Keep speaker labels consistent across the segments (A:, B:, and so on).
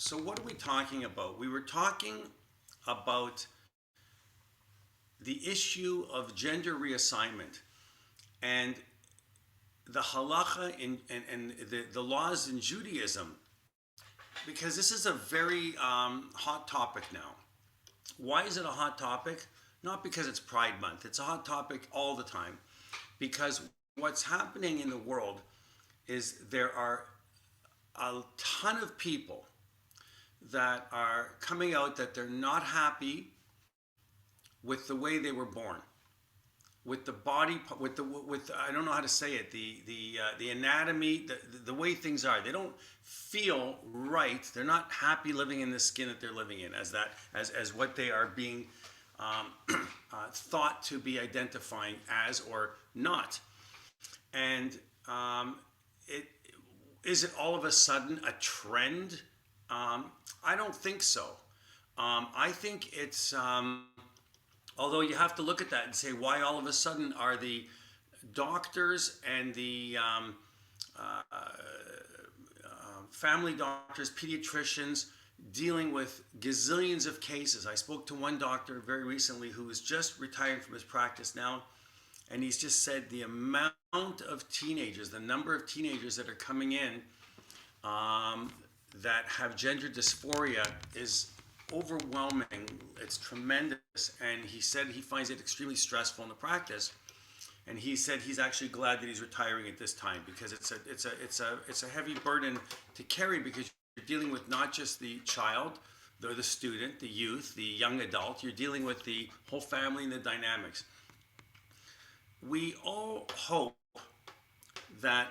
A: So what are we talking about? We were talking about the issue of gender reassignment and the halacha and the laws in Judaism, because this is a very hot topic now. Why is it a hot topic? Not because it's Pride Month. It's a hot topic all the time because what's happening in the world is there are a ton of people that are coming out that they're not happy with the way they were born, with the body, with I don't know how to say it, the anatomy, the way things are. They don't feel right. They're not happy living in the skin that they're living in, as what they are being thought to be identifying as or not. And it is it all of a sudden a trend? I don't think so. I think it's, although you have to look at that and say, why all of a sudden are the doctors and the family doctors, pediatricians, dealing with gazillions of cases? I spoke to one doctor very recently who is just retiring from his practice now, and he's just said the amount of teenagers, the number of teenagers that are coming in that have gender dysphoria is overwhelming. It's tremendous, and he said he finds it extremely stressful in the practice. And he said he's actually glad that he's retiring at this time because it's a heavy burden to carry, because you're dealing with not just the child, the student, the youth, the young adult. You're dealing with the whole family and the dynamics. We all hope that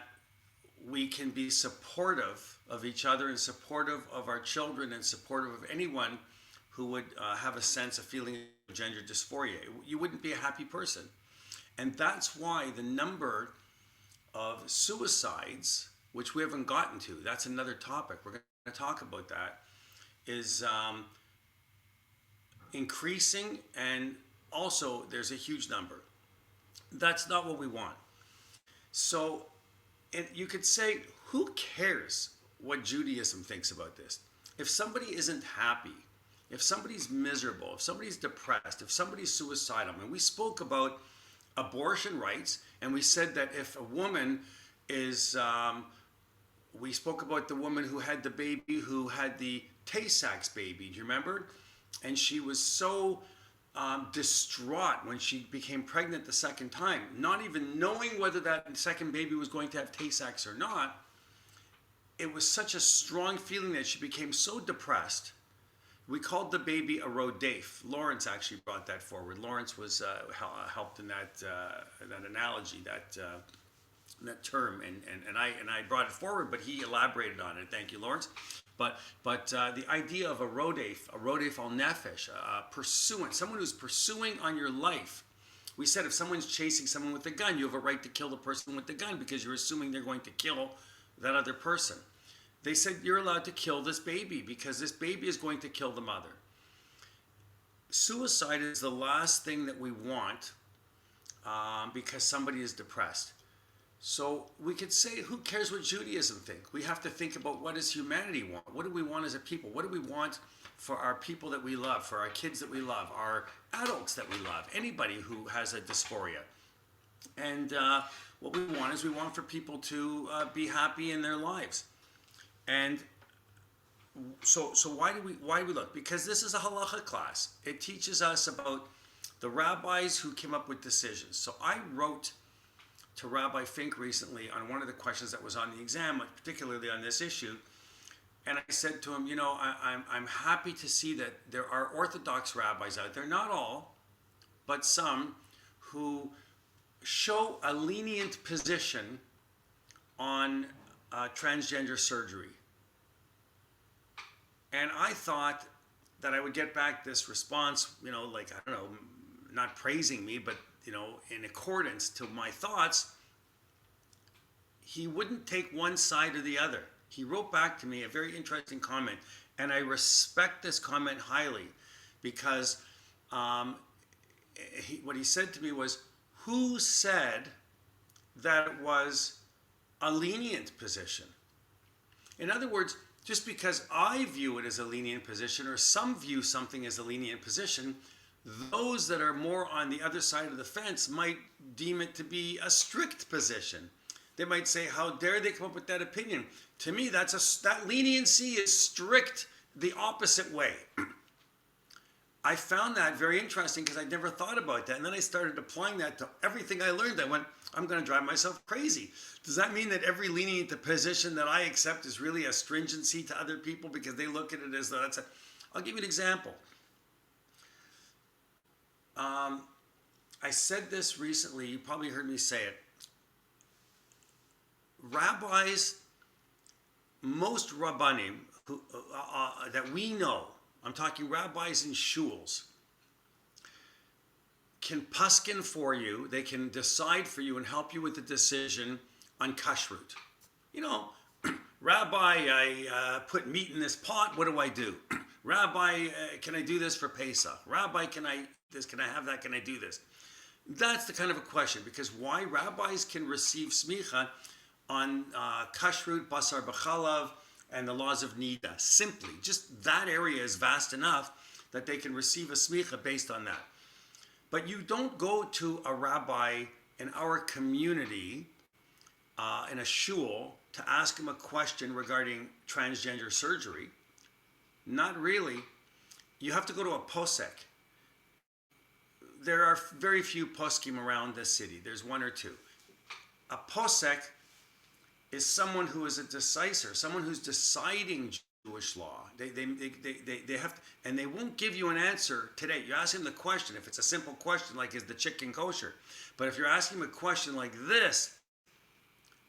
A: we can be supportive of each other and supportive of our children and supportive of anyone who would have a sense of feeling of gender dysphoria. You wouldn't be a happy person. And that's why the number of suicides, which we haven't gotten to, that's another topic, we're going to talk about that, is increasing, and also there's a huge number. That's not what we want. So you could say, who cares what Judaism thinks about this? If somebody isn't happy, if somebody's miserable, if somebody's depressed, if somebody's suicidal, and we spoke about abortion rights, and we said that if a woman is, we spoke about the woman who had the baby, who had the Tay-Sachs baby, do you remember? And she was so distraught when she became pregnant the second time, not even knowing whether that second baby was going to have Tay-Sachs or not. It was such a strong feeling that she became so depressed. We called the baby a Rodef. Lawrence actually brought that forward. Lawrence was helped in that analogy, that term, and I brought it forward, but he elaborated on it. Thank you, Lawrence. But the idea of a Rodef al nefesh, a pursuant, someone who's pursuing on your life. We said if someone's chasing someone with a gun, you have a right to kill the person with the gun because you're assuming they're going to kill that other person. They said you're allowed to kill this baby because this baby is going to kill the mother. Suicide is the last thing that we want because somebody is depressed. So we could say, who cares what Judaism thinks? We have to think about, what does humanity want? What do we want as a people? What do we want for our people that we love, for our kids that we love, our adults that we love, anybody who has a dysphoria? And what we want is we want for people to be happy in their lives. And so why do we look? Because this is a halacha class. It teaches us about the rabbis who came up with decisions. So I wrote to Rabbi Fink recently on one of the questions that was on the exam, particularly on this issue. And I said to him, you know, I'm happy to see that there are Orthodox rabbis out there, not all, but some, who show a lenient position on transgender surgery. And I thought that I would get back this response, you know, like, I don't know, not praising me, but, you know, in accordance to my thoughts. He wouldn't take one side or the other. He wrote back to me a very interesting comment, and I respect this comment highly, because what he said to me was, who said that it was a lenient position? In other words, just because I view it as a lenient position, or some view something as a lenient position, those that are more on the other side of the fence might deem it to be a strict position. They might say, how dare they come up with that opinion? To me, that leniency is strict the opposite way. I found that very interesting because I never thought about that. And then I started applying that to everything I learned. I went, I'm going to drive myself crazy. Does that mean that every lenient position that I accept is really a stringency to other people because they look at it as though that's a... I'll give you an example. I said this recently. You probably heard me say it. Rabbis, most rabbanim who, that we know, I'm talking rabbis in shuls, can paskin for you. They can decide for you and help you with the decision on kashrut. You know, Rabbi, I put meat in this pot. What do I do? Rabbi, can I do this for Pesach? Rabbi, can I have that? Can I do this? That's the kind of a question, because why? Rabbis can receive smicha on kashrut, basar b'chalav, and the laws of nida. Simply, just that area is vast enough that they can receive a smicha based on that. But you don't go to a rabbi in our community, in a shul, to ask him a question regarding transgender surgery. Not really. You have to go to a posek. There are very few poskim around this city. There's one or two. A posek is someone who is a decisor, someone who's deciding Jewish law. They have to, and they won't give you an answer today. You ask him the question, if it's a simple question like, is the chicken kosher? But if you're asking him a question like this,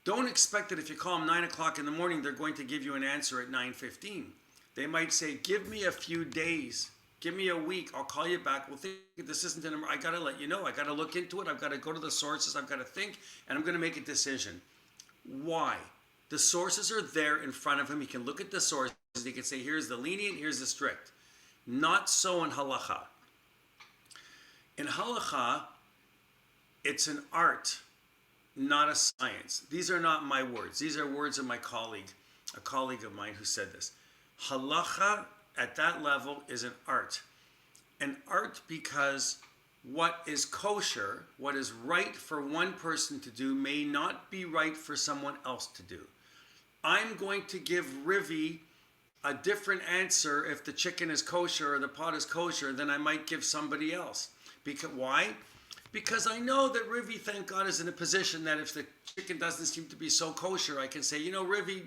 A: don't expect that if you call them 9 o'clock in the morning, they're going to give you an answer at 9:15. They might say, give me a few days, give me a week, I'll call you back. Well, think this isn't an, I got to let you know, I got to look into it, I've got to go to the sources, I've got to think, and I'm going to make a decision. Why? The sources are there in front of him. He can look at the sources. He can say, here's the lenient, here's the strict. Not so in halacha. In halacha, it's an art, not a science. These are not my words. These are words of my colleague, a colleague of mine who said this. Halacha at that level is an art. An art because what is kosher, what is right for one person to do, may not be right for someone else to do. I'm going to give Rivi a different answer if the chicken is kosher or the pot is kosher than I might give somebody else. Because why? Because I know that Rivi, thank God, is in a position that if the chicken doesn't seem to be so kosher, I can say, you know, Rivi,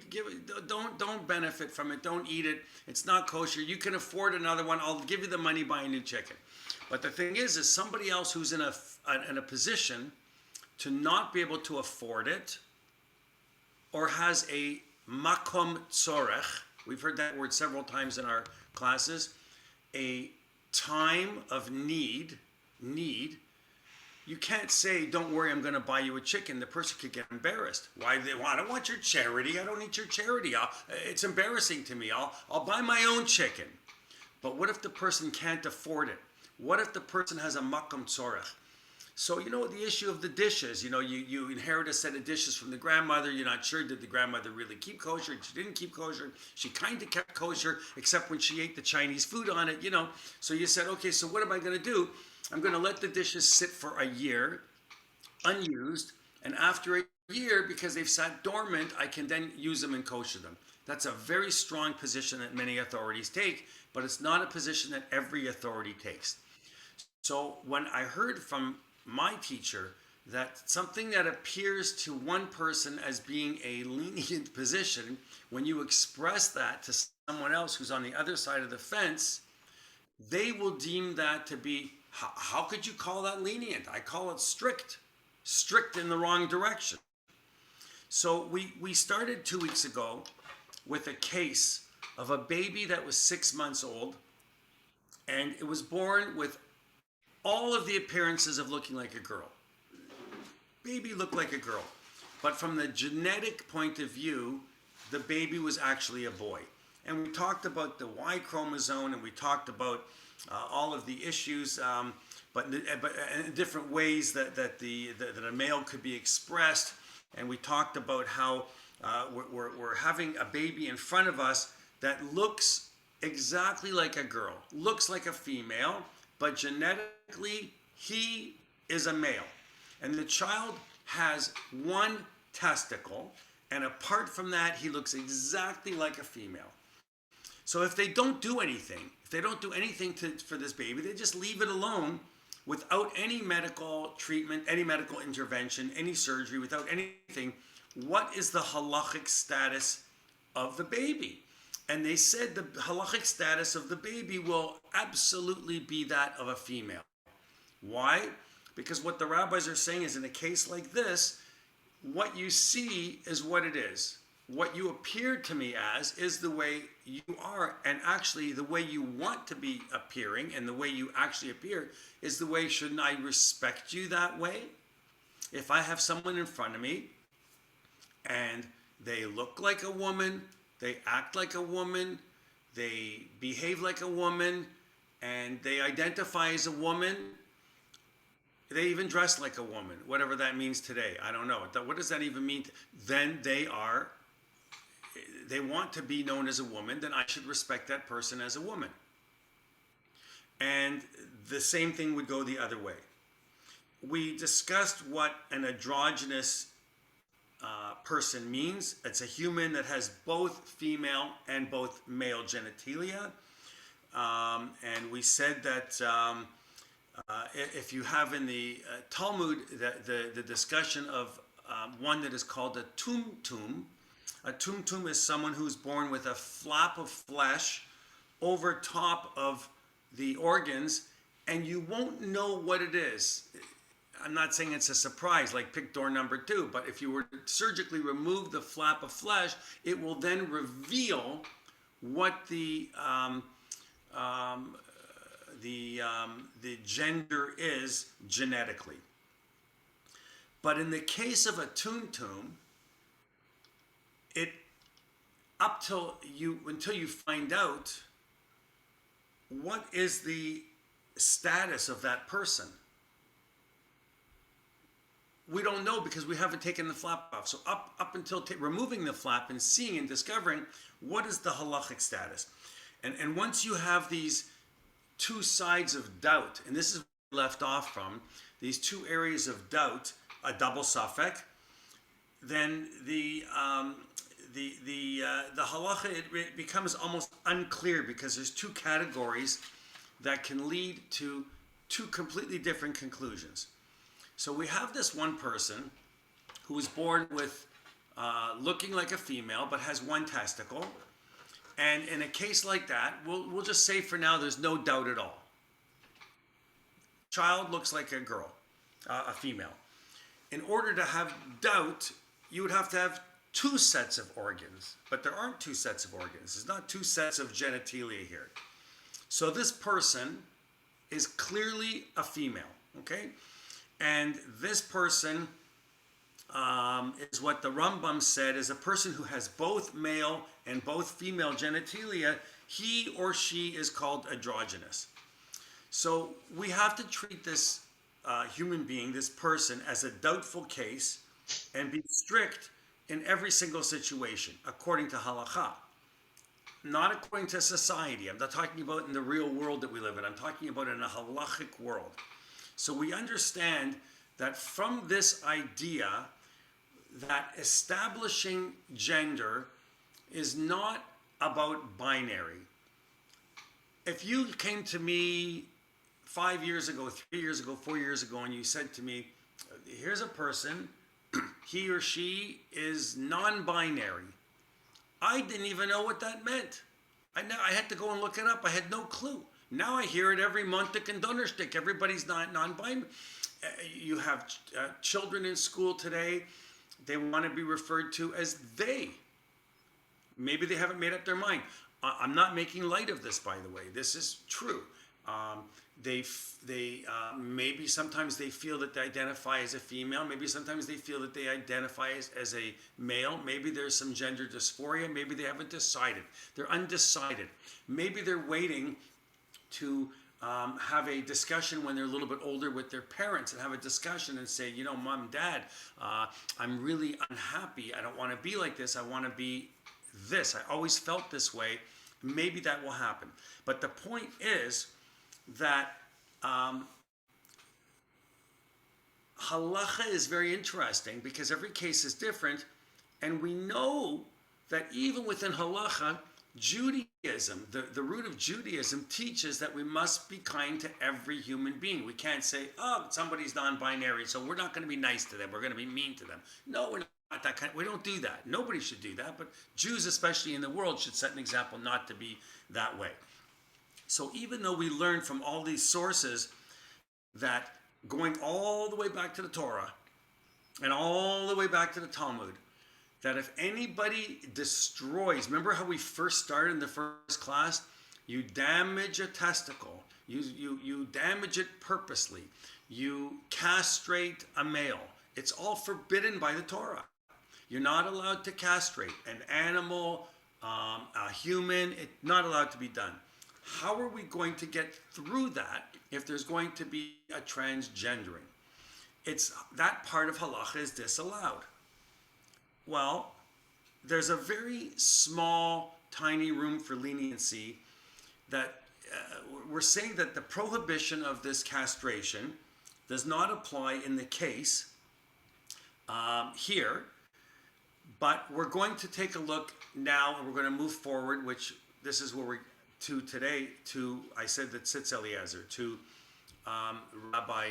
A: don't benefit from it, don't eat it. It's not kosher. You can afford another one. I'll give you the money, buy a new chicken. But the thing is somebody else who's in a position to not be able to afford it, or has a makom tzorech, we've heard that word several times in our classes, a time of need, you can't say, don't worry, I'm going to buy you a chicken. The person could get embarrassed. Why? I don't want your charity. I don't need your charity. It's embarrassing to me. I'll buy my own chicken. But what if the person can't afford it? What if the person has a makom tzorech? So, you know, the issue of the dishes, you know, you inherit a set of dishes from the grandmother. You're not sure, did the grandmother really keep kosher? She didn't keep kosher. She kind of kept kosher, except when she ate the Chinese food on it, you know. So you said, okay, so what am I going to do? I'm going to let the dishes sit for a year, unused, and after a year, because they've sat dormant, I can then use them and kosher them. That's a very strong position that many authorities take, but it's not a position that every authority takes. So when I heard from my teacher that something that appears to one person as being a lenient position, when you express that to someone else who's on the other side of the fence, they will deem that to be, how could you call that lenient? I call it strict in the wrong direction. So we started 2 weeks ago with a case of a baby that was 6 months old, and it was born with all of the appearances of looking like a girl. Baby looked like a girl. But from the genetic point of view, the baby was actually a boy. And we talked about the Y chromosome, and we talked about all of the issues, but in different ways that a male could be expressed. And we talked about how We're having a baby in front of us that looks exactly like a girl, looks like a female, but genetically he is a male. And the child has one testicle, and apart from that, he looks exactly like a female. So if they don't do anything, for this baby, they just leave it alone without any medical treatment, any medical intervention, any surgery, without anything, what is the halachic status of the baby? And they said the halachic status of the baby will absolutely be that of a female. Why? Because what the rabbis are saying is, in a case like this, what you see is what it is. What you appear to me as is the way you are, and actually the way you want to be appearing and the way you actually appear is the way. Shouldn't I respect you that way? If I have someone in front of me and they look like a woman, they act like a woman, they behave like a woman, and they identify as a woman, they even dress like a woman, whatever that means today. I don't know. What does that even mean? Then they want to be known as a woman, then I should respect that person as a woman. And the same thing would go the other way. We discussed what an androgynous person means. It's a human that has both female and both male genitalia. And we said that if you have in the Talmud the discussion of one that is called a tumtum. A tumtum is someone who's born with a flap of flesh over top of the organs, and you won't know what it is. I'm not saying it's a surprise like pick door number 2, but if you were to surgically remove the flap of flesh, it will then reveal what the gender is genetically. But in the case of a tumtum, until you find out what is the status of that person. We don't know because we haven't taken the flap off. So up until removing the flap and seeing and discovering what is the halachic status. And once you have these two sides of doubt, and this is where we left off from, these two areas of doubt, a double suffix, then the halacha, it becomes almost unclear because there's two categories that can lead to two completely different conclusions. So we have this one person who was born with looking like a female but has one testicle, and in a case like that, we'll just say for now there's no doubt at all. Child looks like a girl, a female. In order to have doubt, you would have to have two sets of organs, but there aren't two sets of organs. There's not two sets of genitalia here. So this person is clearly a female, okay? And this person is what the Rambam said is a person who has both male and both female genitalia. He or she is called androgynous. So we have to treat this human being, this person, as a doubtful case and be strict in every single situation, according to halacha. Not according to society. I'm not talking about in the real world that we live in. I'm talking about in a halachic world. So we understand that from this idea that establishing gender is not about binary. If you came to me 5 years ago, 3 years ago, 4 years ago, and you said to me, here's a person, he or she is non-binary. I didn't even know what that meant. I had to go and look it up. I had no clue. Now I hear it every Montag and Donnerstag. Everybody's not non-binary. You have children in school today. They want to be referred to as they. Maybe they haven't made up their mind. I'm not making light of this, by the way. This is true. Maybe sometimes they feel that they identify as a female. Maybe sometimes they feel that they identify as a male. Maybe there's some gender dysphoria. Maybe they haven't decided. They're undecided. Maybe they're waiting to have a discussion when they're a little bit older with their parents and have a discussion and say, you know, mom and dad, I'm really unhappy. I don't want to be like this. I want to be this. I always felt this way. Maybe that will happen. But the point is that halacha is very interesting because every case is different. And we know that even within halacha, Judaism, the root of Judaism teaches that we must be kind to every human being. We can't say, oh, somebody's non-binary, so we're not going to be nice to them. We're going to be mean to them. No, we're not that kind. We don't do that. Nobody should do that. But Jews, especially in the world, should set an example not to be that way. So even though we learn from all these sources that going all the way back to the Torah and all the way back to the Talmud, that if anybody destroys, remember how we first started in the first class? You damage a testicle, you damage it purposely, you castrate a male. It's all forbidden by the Torah. You're not allowed to castrate an animal, a human. It's not allowed to be done. How are we going to get through that if there's going to be a transgendering? It's that part of halacha is disallowed. Well, there's a very small, tiny room for leniency that we're saying that the prohibition of this castration does not apply in the case here, but we're going to take a look now and we're going to move forward, which this is where we're to today, to, I said that Sitz Eliezer, to Rabbi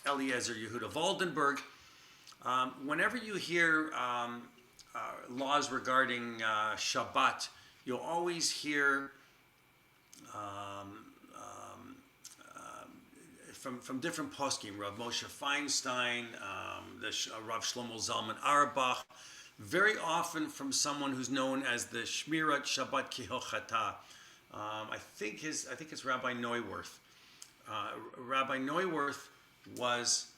A: Eliezer Yehuda Waldenberg. Whenever you hear laws regarding Shabbat, you'll always hear from different poskim, Rav Moshe Feinstein, Rav Shlomo Zalman Auerbach, very often from someone who's known as the Shmirat Shabbat Kihochata. I think it's Rabbi Neuwirth. Rabbi Neuwirth was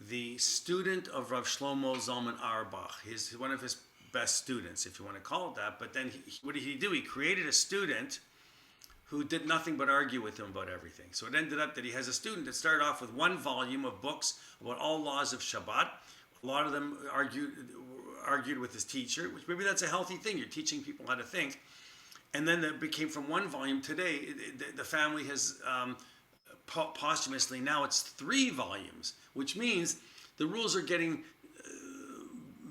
A: the student of Rav Shlomo Zalman Auerbach. He's one of his best students, if you want to call it that. But then what did he do? He created a student who did nothing but argue with him about everything. So it ended up that he has a student that started off with one volume of books about all laws of Shabbat. A lot of them argued with his teacher, which maybe that's a healthy thing. You're teaching people how to think. And then it became from one volume. Today, the family has posthumously, now it's 3 volumes, which means the rules are getting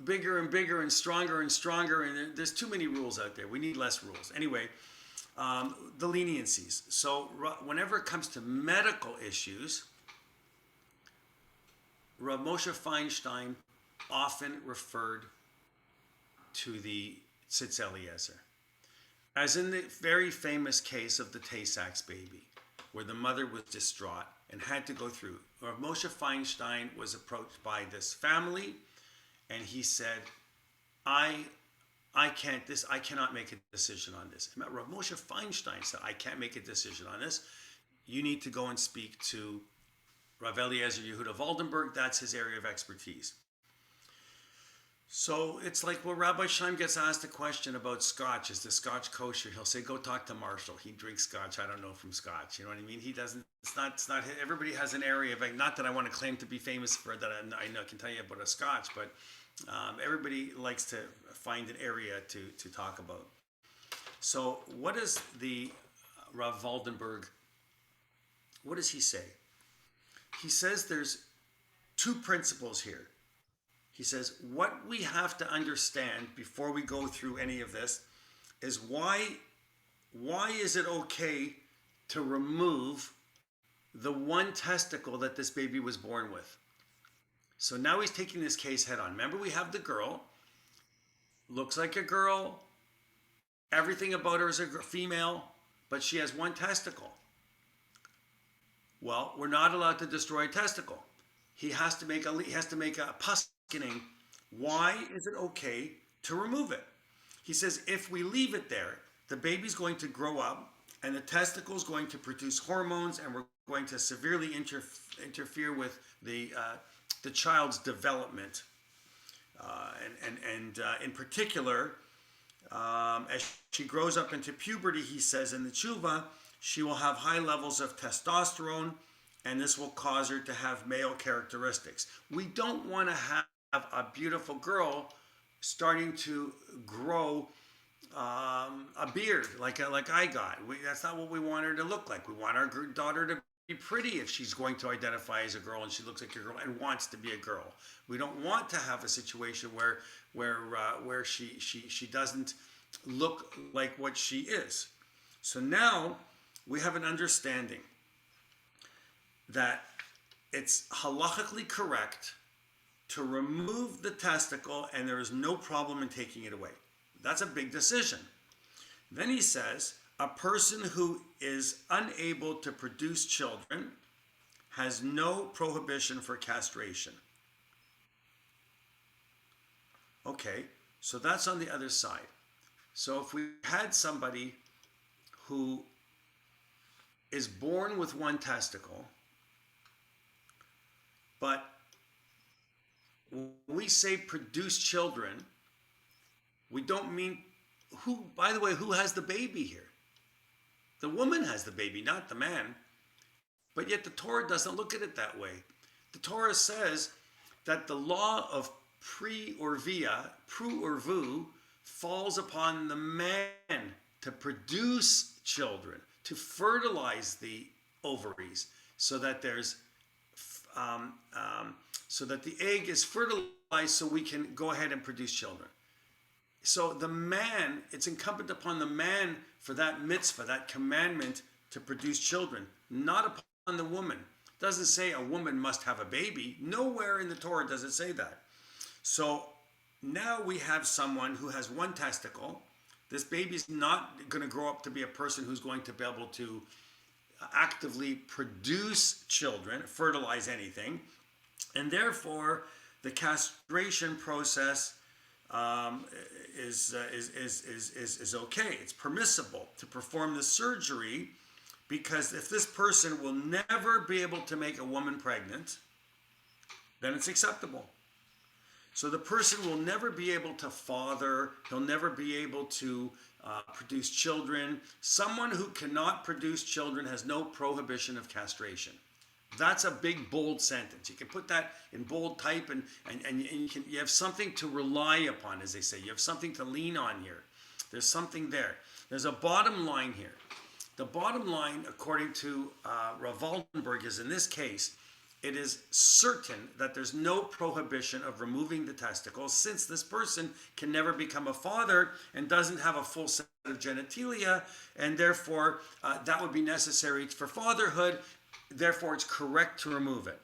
A: bigger and bigger and stronger, and there's too many rules out there. We need less rules. Anyway, the leniencies. So whenever it comes to medical issues, Rav Moshe Feinstein often referred to the Tzitz Eliezer, as in the very famous case of the Tay-Sachs baby, where the mother was distraught and had to go through. Rav Moshe Feinstein was approached by this family, and he said, I cannot make a decision on this. And Rav Moshe Feinstein said, I can't make a decision on this. You need to go and speak to Rav Eliezer Yehuda Waldenberg. That's his area of expertise. So it's like, well, Rabbi Schaim gets asked a question about scotch. Is the scotch kosher? He'll say, go talk to Marshall. He drinks scotch. I don't know from scotch. You know what I mean? He doesn't, it's not, everybody has an area of, not that I want to claim to be famous for that. I know, I can tell you about a scotch, but everybody likes to find an area to talk about. So what does the Rav Waldenberg, what does he say? He says there's 2 principles here. He says, what we have to understand before we go through any of this is why is it okay to remove the one testicle that this baby was born with? So now he's taking this case head on. Remember, we have the girl, looks like a girl, everything about her is a female, but she has one testicle. Well, we're not allowed to destroy a testicle. He has to make a paskening. Why is it okay to remove it? He says if we leave it there, the baby's going to grow up and the testicle is going to produce hormones, and we're going to severely interfere with the child's development. And in particular, as she grows up into puberty, he says in the tshuva, she will have high levels of testosterone, and this will cause her to have male characteristics. We don't want to have a beautiful girl starting to grow a beard like I got. That's not what we want her to look like. We want our daughter to be pretty if she's going to identify as a girl and she looks like a girl and wants to be a girl. We don't want to have a situation where she doesn't look like what she is. So now we have an understanding that it's halachically correct to remove the testicle and there is no problem in taking it away. That's a big decision. Then he says, a person who is unable to produce children has no prohibition for castration. Okay, so that's on the other side. So if we had somebody who is born with one testicle, but when we say produce children, we don't mean who, by the way, who has the baby here? The woman has the baby, not the man. But yet the Torah doesn't look at it that way. The Torah says that the law of pru or vu, falls upon the man to produce children, to fertilize the ovaries, so that there's so that the egg is fertilized, so we can go ahead and produce children. So the man, it's incumbent upon the man for that mitzvah, that commandment to produce children, not upon the woman. It doesn't say a woman must have a baby. Nowhere in the Torah does it say that. So now we have someone who has one testicle. This baby's not going to grow up to be a person who's going to be able to actively produce children, fertilize anything. And therefore, the castration process is okay. It's permissible to perform the surgery, because if this person will never be able to make a woman pregnant, then it's acceptable. So the person will never be able to father, he'll never be able to produce children. Someone who cannot produce children has no prohibition of castration. That's a big, bold sentence. You can put that in bold type, and you have something to rely upon, as they say. You have something to lean on here. There's something there. There's a bottom line here. The bottom line, according to Rav Waldenberg, is in this case, it is certain that there's no prohibition of removing the testicles, since this person can never become a father and doesn't have a full set of genitalia, and therefore that would be necessary for fatherhood. Therefore, it's correct to remove it.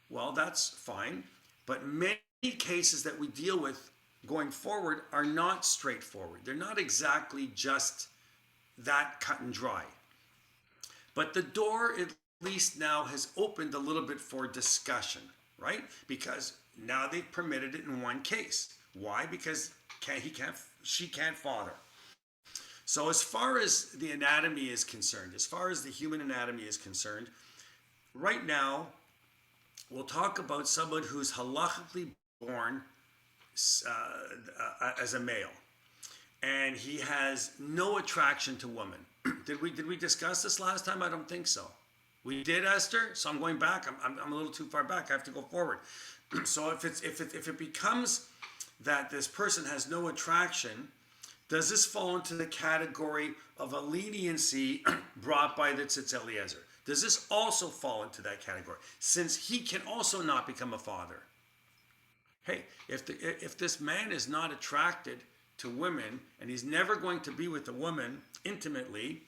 A: Well, that's fine, but many cases that we deal with going forward are not straightforward. They're not exactly just that cut and dry. But the door, at least now, has opened a little bit for discussion, right? Because now they've permitted it in one case. Why? Because she can't father. So as far as the anatomy is concerned, as far as the human anatomy is concerned, right now, we'll talk about someone who's halachically born as a male, and he has no attraction to women. Did we discuss this last time? I don't think so. We did, Esther. So I'm going back. I'm a little too far back. I have to go forward. So if it becomes that this person has no attraction, does this fall into the category of a leniency brought by the Tzitz Eliezer? Does this also fall into that category, since he can also not become a father? Hey, if this man is not attracted to women and he's never going to be with a woman intimately,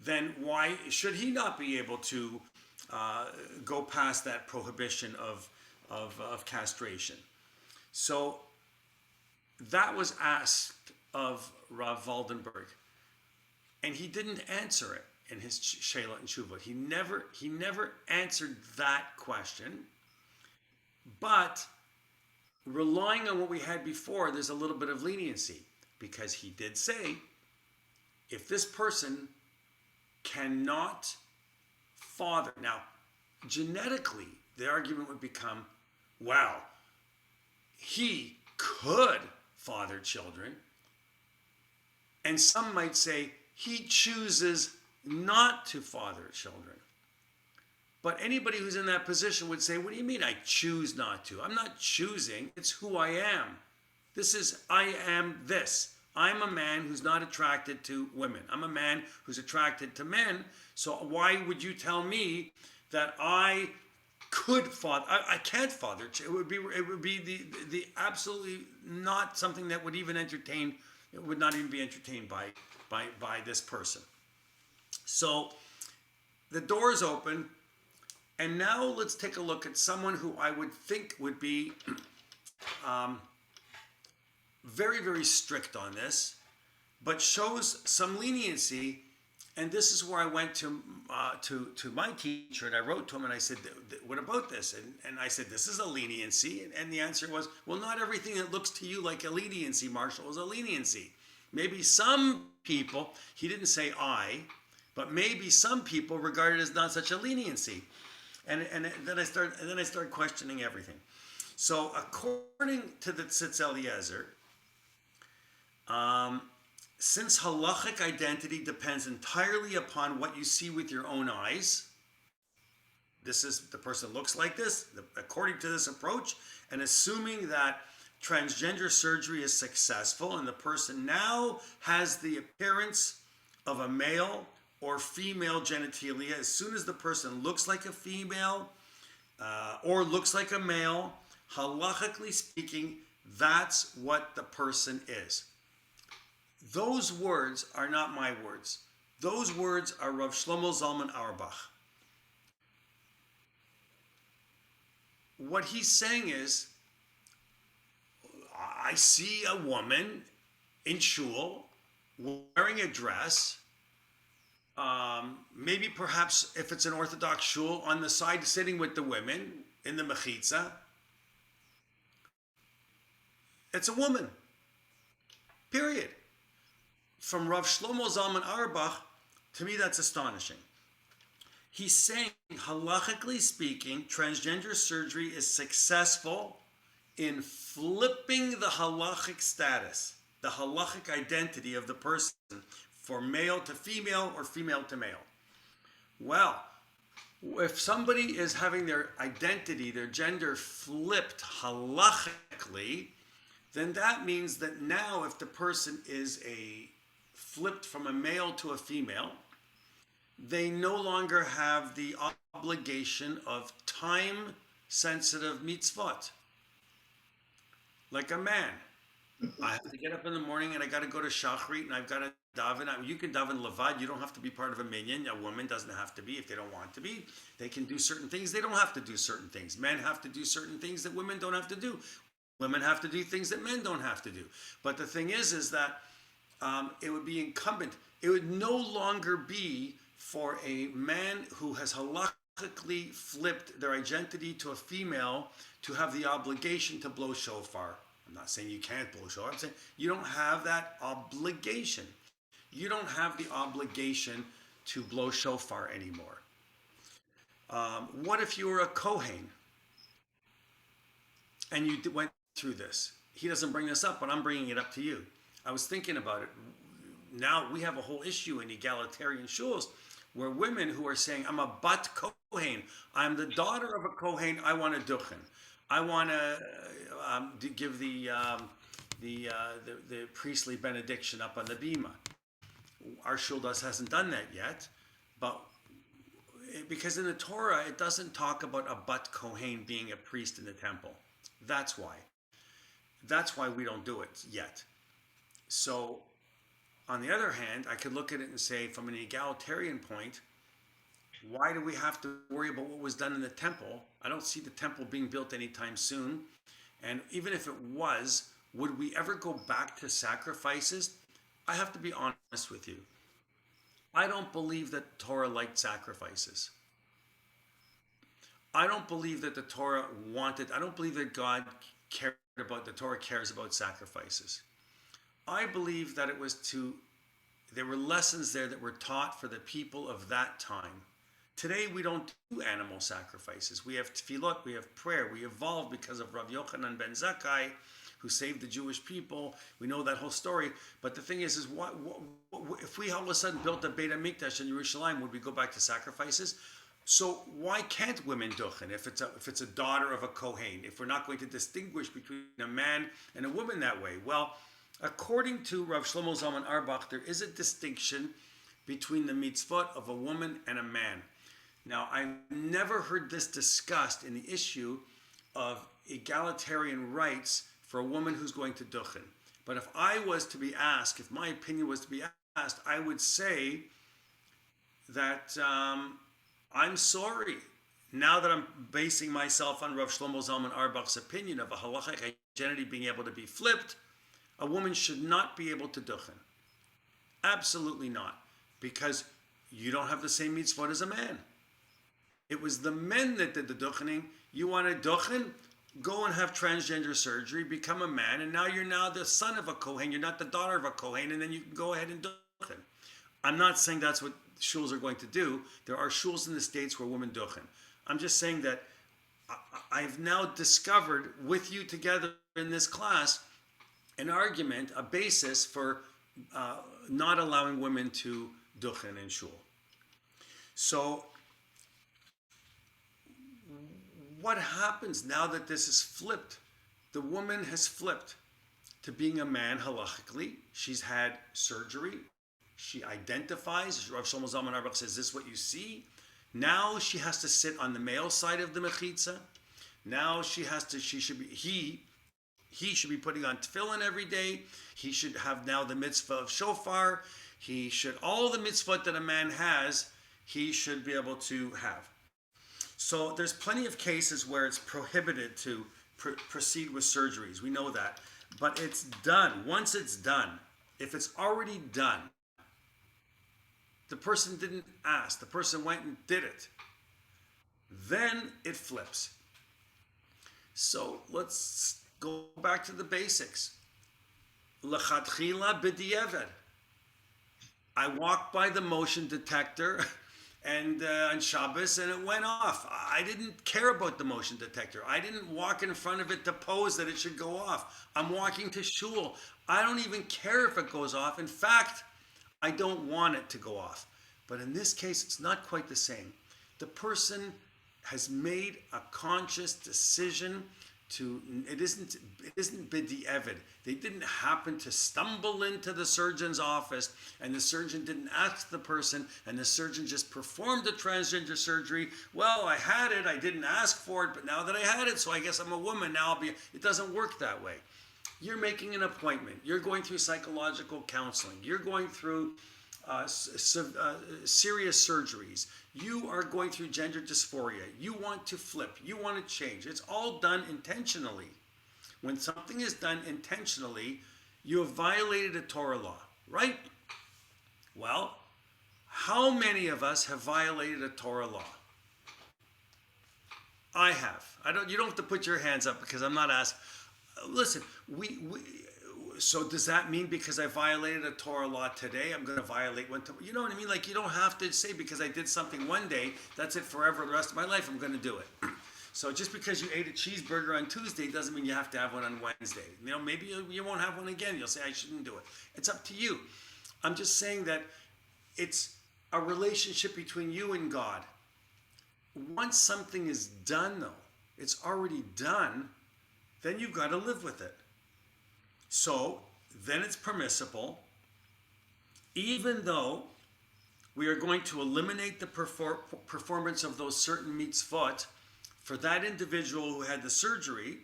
A: then why should he not be able to go past that prohibition of castration? So that was asked of Rav Waldenberg, and he didn't answer it in his Sheila and Shuvot. He never answered that question. But relying on what we had before, there's a little bit of leniency, because he did say, if this person cannot father, now genetically the argument would become, wow, he could father children. And some might say he chooses not to father children. But anybody who's in that position would say, what do you mean I choose not to? I'm not choosing, it's who I am. I am this. I'm a man who's not attracted to women. I'm a man who's attracted to men. So why would you tell me that I could father? I can't father. It would be the absolutely not something that would even entertain. It would not even be entertained by this person. So the door is open, and now let's take a look at someone who I would think would be very, very strict on this, but shows some leniency. And this is where I went to my teacher, and I wrote to him, and I said, what about this? And I said, this is a leniency. And the answer was, well, not everything that looks to you like a leniency, Marshall, is a leniency. Maybe some people, he didn't say I, but maybe some people regard it as not such a leniency. And then I started questioning everything. So according to the Tzitz Eliezer, since halachic identity depends entirely upon what you see with your own eyes, this is the person looks like this, according to this approach, and assuming that transgender surgery is successful and the person now has the appearance of a male or female genitalia, as soon as the person looks like a female or looks like a male, halachically speaking, that's what the person is. Those words are not my words. Those words are Rav Shlomo Zalman Auerbach. What he's saying is, I see a woman in shul wearing a dress, maybe perhaps if it's an Orthodox shul, on the side sitting with the women in the mechitza. It's a woman. Period. From Rav Shlomo Zalman Auerbach, to me that's astonishing. He's saying, halachically speaking, transgender surgery is successful in flipping the halachic status, the halachic identity of the person for male to female or female to male. Well, if somebody is having their identity, their gender flipped halachically, then that means that now if the person is flipped from a male to a female, they no longer have the obligation of time-sensitive mitzvot. Like a man. I have to get up in the morning and I got to go to Shachrit and I've got to daven. You can daven levad. You don't have to be part of a minyan. A woman doesn't have to be if they don't want to be. They can do certain things. They don't have to do certain things. Men have to do certain things that women don't have to do. Women have to do things that men don't have to do. But the thing is that it would be incumbent. It would no longer be for a man who has halachically flipped their identity to a female to have the obligation to blow shofar. I'm not saying you can't blow shofar. I'm saying you don't have that obligation. You don't have the obligation to blow shofar anymore. What if you were a Kohen and you went through this? He doesn't bring this up, but I'm bringing it up to you. I was thinking about it. Now we have a whole issue in egalitarian shuls where women who are saying, I'm a bat Kohen, I'm the daughter of a Kohen, I want a duchen. I want to give the priestly benediction up on the bima. Our shul hasn't done that yet, but because in the Torah it doesn't talk about a bat Kohen being a priest in the temple. That's why. That's why we don't do it yet. So, on the other hand, I could look at it and say, from an egalitarian point, why do we have to worry about what was done in the temple? I don't see the temple being built anytime soon. And even if it was, would we ever go back to sacrifices? I have to be honest with you. I don't believe that Torah liked sacrifices. I don't believe that the Torah I don't believe that God cared about, the Torah cares about sacrifices. I believe that there were lessons there that were taught for the people of that time. Today we don't do animal sacrifices. We have tefillot, we have prayer. We evolved because of Rav Yochanan ben Zakkai, who saved the Jewish people. We know that whole story. But the thing is what if we all of a sudden built a Beit HaMikdash in Yerushalayim, would we go back to sacrifices? So why can't women duchen if it's a daughter of a Kohen? If we're not going to distinguish between a man and a woman that way? Well, according to Rav Shlomo Zalman Auerbach, there is a distinction between the mitzvot of a woman and a man. Now, I've never heard this discussed in the issue of egalitarian rights for a woman who's going to duchen. But if I was to be asked, if my opinion was to be asked, I would say that I'm sorry. Now that I'm basing myself on Rav Shlomo Zalman Auerbach's opinion of a halachic identity being able to be flipped, a woman should not be able to duchen. Absolutely not. Because you don't have the same mitzvot as a man. It was the men that did the duchening. You want to duchen? Go and have transgender surgery, become a man, and now you're the son of a Kohen. You're not the daughter of a Kohen, and then you can go ahead and duchen. I'm not saying that's what shuls are going to do. There are shuls in the States where women duchen. I'm just saying that I've now discovered with you together in this class an argument, a basis for not allowing women to duchen in shul. So what happens now that this is flipped? The woman has flipped to being a man halachically. She's had surgery. She identifies. Rav Shlomo Zalman Auerbach says, "Is this what you see?" Now she has to sit on the male side of the mechitza. Now he should be putting on tefillin every day. He should have now the mitzvah of shofar. He should, all the mitzvot that a man has, he should be able to have. So there's plenty of cases where it's prohibited to proceed with surgeries. We know that. But it's done. Once it's done, if it's already done, the person didn't ask, the person went and did it, then it flips. So let's go back to the basics. L'chatchila b'di'evad. I walked by the motion detector and on Shabbos, and it went off. I didn't care about the motion detector. I didn't walk in front of it to pose that it should go off. I'm walking to shul. I don't even care if it goes off. In fact, I don't want it to go off. But in this case, it's not quite the same. The person has made a conscious decision to, it isn't b'di'evad. They didn't happen to stumble into the surgeon's office and the surgeon didn't ask the person and the surgeon just performed the transgender surgery. Well, I had it, I didn't ask for it, but now that I had it, so I guess I'm a woman, now I'll be, it doesn't work that way. You're making an appointment. You're going through psychological counseling. You're going through serious surgeries. You are going through gender dysphoria. You want to flip. You want to change. It's all done intentionally. When something is done intentionally, you have violated a Torah law, right? Well, how many of us have violated a Torah law? I have. You don't have to put your hands up because I'm not asking. Listen, so does that mean because I violated a Torah law today, I'm going to violate one tomorrow? You know what I mean? Like, you don't have to say because I did something one day, that's it forever, the rest of my life, I'm going to do it. So just because you ate a cheeseburger on Tuesday doesn't mean you have to have one on Wednesday. You know, maybe you won't have one again. You'll say, I shouldn't do it. It's up to you. I'm just saying that it's a relationship between you and God. Once something is done, though, it's already done, then you've got to live with it. So then it's permissible, even though we are going to eliminate the performance of those certain mitzvot for that individual who had the surgery.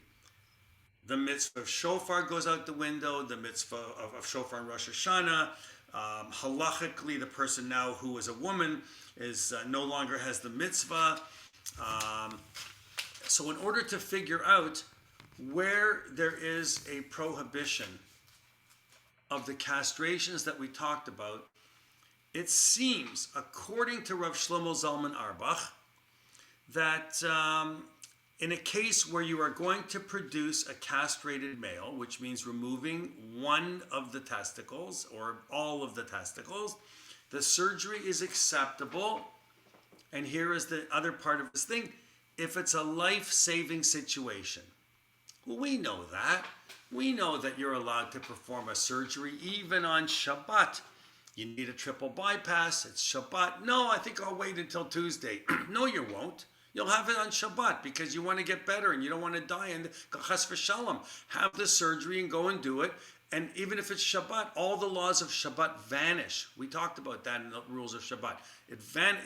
A: The mitzvah of shofar goes out the window, the mitzvah of shofar in Rosh Hashanah. Halachically, the person now who is a woman is no longer has the mitzvah. So in order to figure out where there is a prohibition of the castrations that we talked about, it seems, according to Rav Shlomo Zalman Auerbach, that in a case where you are going to produce a castrated male, which means removing one of the testicles or all of the testicles, the surgery is acceptable. And here is the other part of this thing: if it's a life-saving situation. Well, we know that. We know that you're allowed to perform a surgery even on Shabbat. You need a triple bypass. It's Shabbat. No, I think I'll wait until Tuesday. No, you won't. You'll have it on Shabbat because you want to get better and you don't want to die. And chas v'shalom, have the surgery and go and do it. And even if it's Shabbat, all the laws of Shabbat vanish. We talked about that in the rules of Shabbat.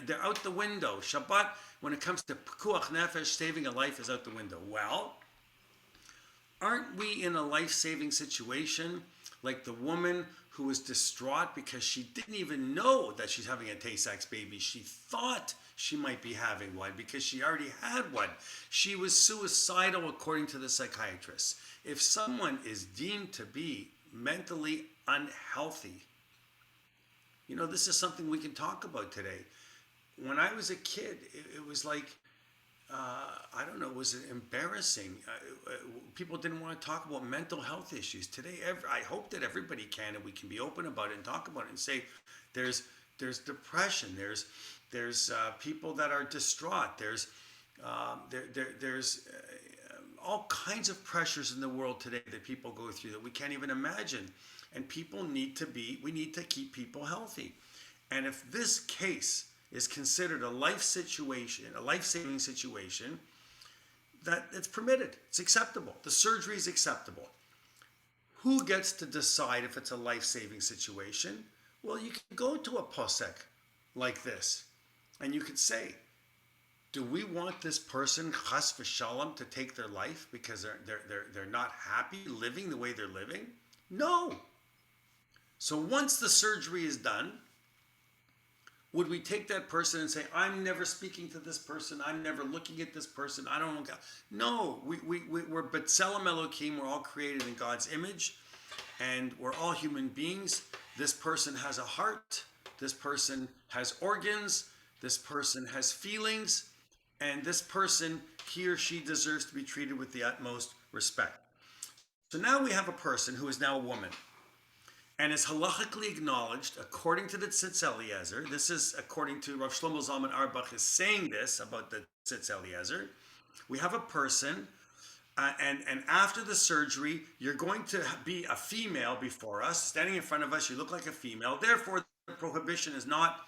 A: They're out the window. Shabbat, when it comes to pekuach nefesh, saving a life, is out the window. Well, aren't we in a life-saving situation like the woman who was distraught because she didn't even know that she's having a Tay-Sachs baby? She thought she might be having one because she already had one. She was suicidal according to the psychiatrist. If someone is deemed to be mentally unhealthy, this is something we can talk about today. When I was a kid, it was like, I don't know, was it embarrassing? People didn't want to talk about mental health issues. Today, I hope that everybody can, and we can be open about it and talk about it and say there's depression, there's people that are distraught, there's all kinds of pressures in the world today that people go through that we can't even imagine. And we need to keep people healthy. And if this case is considered a life-saving situation, that it's permitted, it's acceptable. The surgery is acceptable. Who gets to decide if it's a life-saving situation? Well, you can go to a posek like this, and you could say, do we want this person, chas v'shalom, to take their life because they're not happy living the way they're living? No. So once the surgery is done, would we take that person and say, I'm never speaking to this person, I'm never looking at this person, I don't know God? No, we're B'Tselem Elokim, we're all created in God's image, and we're all human beings. This person has a heart, this person has organs, this person has feelings, and this person, he or she deserves to be treated with the utmost respect. So now we have a person who is now a woman and is halachically acknowledged according to the Tzitz Eliezer. This is according to Rav Shlomo Zalman Auerbach is saying this about the Tzitz Eliezer. We have a person, and after the surgery, you're going to be a female before us, standing in front of us, you look like a female. Therefore, the prohibition is not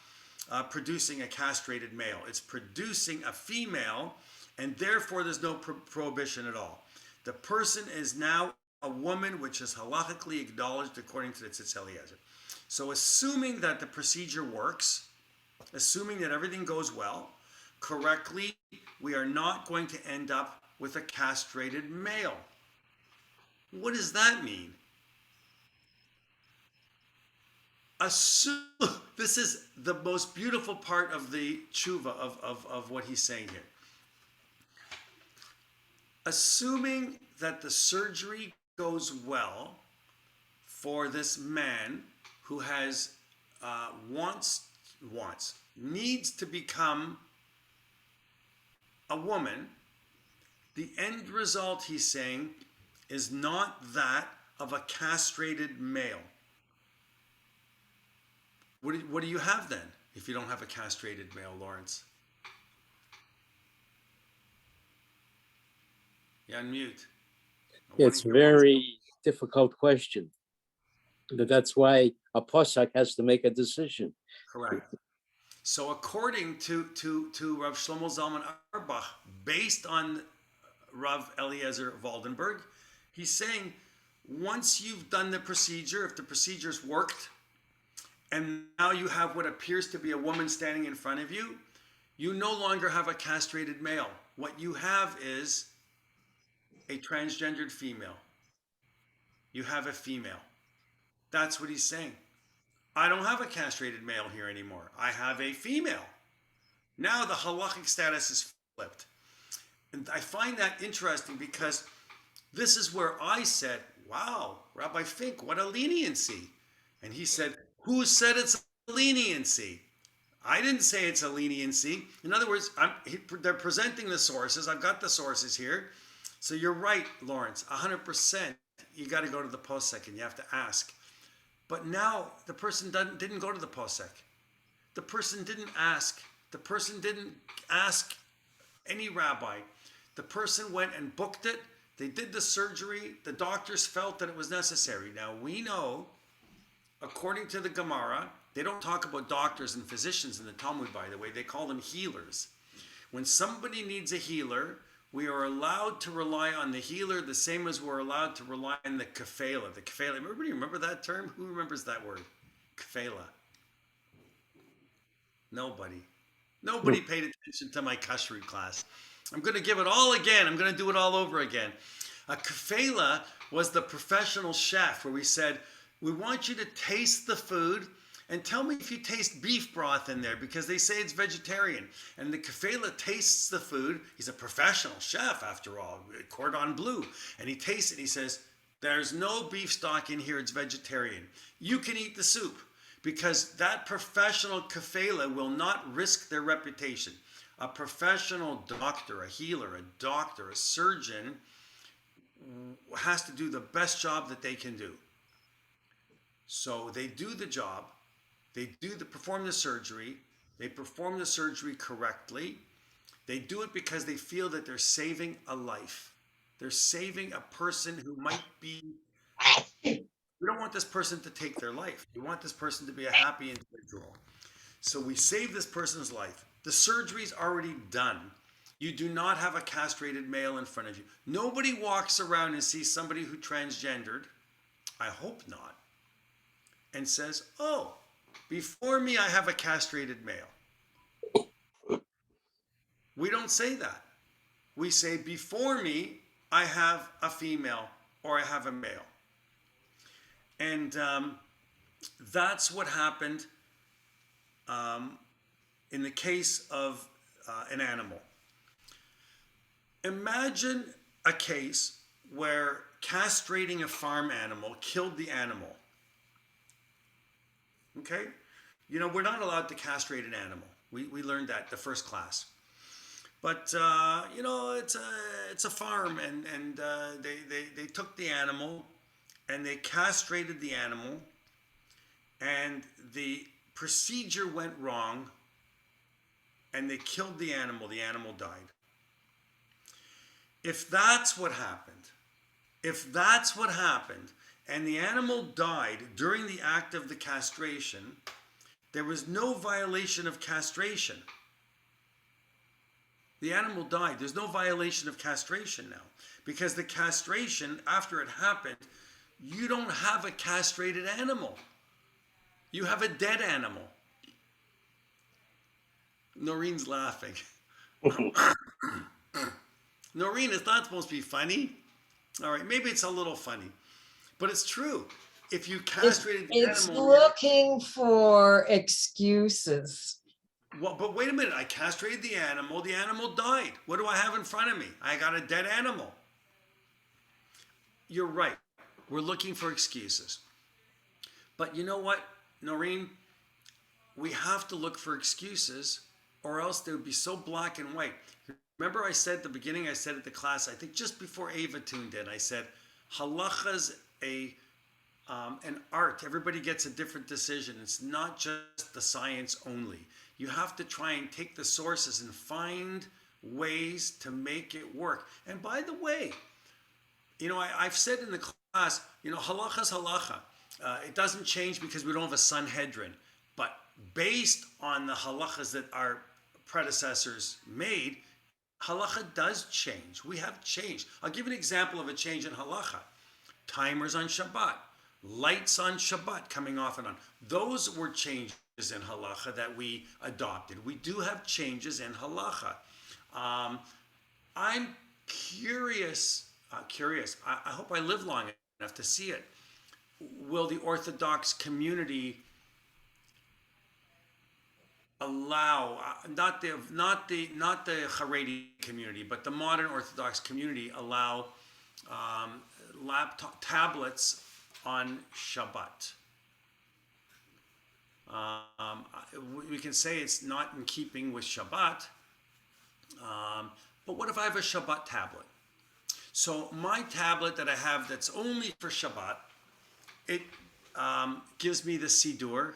A: producing a castrated male. It's producing a female, and therefore there's no prohibition at all. The person is now a woman, which is halachically acknowledged according to the Tzitz Eliezer. So assuming that the procedure works, assuming that everything goes well, correctly, we are not going to end up with a castrated male. What does that mean? This is the most beautiful part of the tshuva of what he's saying here. Assuming that the surgery goes well for this man who has needs to become a woman, the end result, he's saying, is not that of a castrated male. What do you have then if you don't have a castrated male, Lawrence? You're on mute.
B: It's a very difficult question. That's why a posek has to make a decision.
A: Correct. So according to Rav Shlomo Zalman Auerbach, based on Rav Eliezer Waldenberg, he's saying once you've done the procedure, if the procedure's worked, and now you have what appears to be a woman standing in front of you, you no longer have a castrated male. What you have is a transgendered female. You have a female. That's what he's saying. I don't have a castrated male here anymore. I have a female. Now the halachic status is flipped. And I find that interesting because this is where I said, wow, Rabbi Fink, what a leniency. And he said, who said it's a leniency? I didn't say it's a leniency. In other words, they're presenting the sources. I've got the sources here. So you're right, Lawrence, 100%. You got to go to the posek and you have to ask. But now the person didn't go to the posek. The person didn't ask. The person didn't ask any rabbi. The person went and booked it. They did the surgery. The doctors felt that it was necessary. Now we know, according to the Gemara, they don't talk about doctors and physicians in the Talmud, by the way. They call them healers. When somebody needs a healer, we are allowed to rely on the healer the same as we're allowed to rely on the kafela. The kafela. Everybody remember that term? Who remembers that word? Kafela. Nobody. Nobody paid attention to my kashrut class. I'm going to give it all again. I'm going to do it all over again. A kafela was the professional chef where we said, we want you to taste the food and tell me if you taste beef broth in there because they say it's vegetarian. And the kafela tastes the food. He's a professional chef after all, cordon bleu. And he tastes it and he says, there's no beef stock in here. It's vegetarian. You can eat the soup because that professional kafela will not risk their reputation. A professional doctor, a healer, a doctor, a surgeon has to do the best job that they can do. So they do the job. They perform the surgery. They perform the surgery correctly. They do it because they feel that they're saving a life. They're saving a person who might be. We don't want this person to take their life. We want this person to be a happy individual. So we save this person's life. The surgery's already done. You do not have a castrated male in front of you. Nobody walks around and sees somebody who transgendered, I hope not, and says, oh, before me I have a castrated male. We don't say that. We say before me I have a female or I have a male. And that's what happened in the case of an animal. Imagine a case where castrating a farm animal killed the animal. Okay? You know, we're not allowed to castrate an animal. We learned that the first class. But, you know, it's a farm and they took the animal and they castrated the animal and the procedure went wrong and they killed the animal died. If that's what happened, and the animal died during the act of the castration, there was no violation of castration. The animal died. There's no violation of castration now. Because the castration, after it happened, you don't have a castrated animal. You have a dead animal. Noreen's laughing. Noreen, it's not supposed to be funny. All right, maybe it's a little funny. But it's true. If you castrated the
C: It's
A: animal...
C: looking for excuses.
A: Well, but wait a minute. I castrated the animal died. What do I have in front of me? I got a dead animal. You're right. We're looking for excuses. But you know what, Noreen? We have to look for excuses or else they would be so black and white. Remember I said at the beginning, I said at the class, I think just before Ava tuned in, I said, Halacha's an art. Everybody gets a different decision. It's not just the science only. You have to try and take the sources and find ways to make it work. And by the way, you know, I've said in the class, you know, halacha's halacha. It doesn't change because we don't have a Sanhedrin. But based on the halachas that our predecessors made, halacha does change. We have changed. I'll give you an example of a change in halacha. Timers on Shabbat. Lights on Shabbat coming off and on. Those were changes in halacha that we adopted. We do have changes in halacha. I'm curious. I hope I live long enough to see it. Will the Orthodox community allow not the Haredi community, but the modern Orthodox community allow laptop tablets on Shabbat? We can say it's not in keeping with Shabbat, but what if I have a Shabbat tablet? So my tablet that I have that's only for Shabbat, it gives me the Sidur,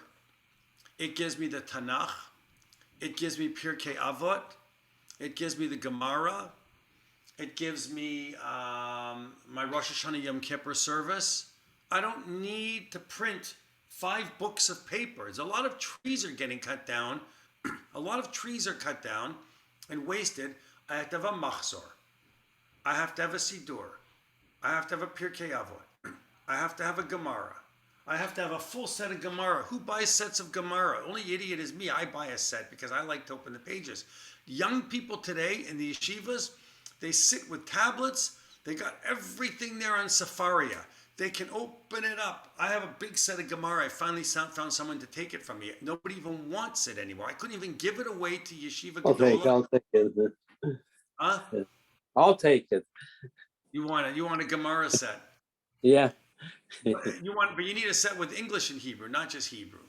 A: it gives me the Tanakh, it gives me Pirkei Avot, it gives me the Gemara, it gives me my Rosh Hashanah Yom Kippur service. I don't need to print 5 books of paper. There's a lot of trees are getting cut down. A lot of trees are cut down and wasted. I have to have a machzor. I have to have a sidur. I have to have a Pirkei Avot. I have to have a Gemara. I have to have a full set of Gemara. Who buys sets of Gemara? Only idiot is me. I buy a set because I like to open the pages. Young people today in the yeshivas, they sit with tablets. They got everything there on Safaria. They can open it up. I have a big set of Gemara. I finally found someone to take it from me. Nobody even wants it anymore. I couldn't even give it away to Yeshiva Gedola.
B: I'll take it.
A: Huh?
B: I'll take it.
A: You want a Gemara set?
B: Yeah.
A: But you need a set with English and Hebrew, not just Hebrew.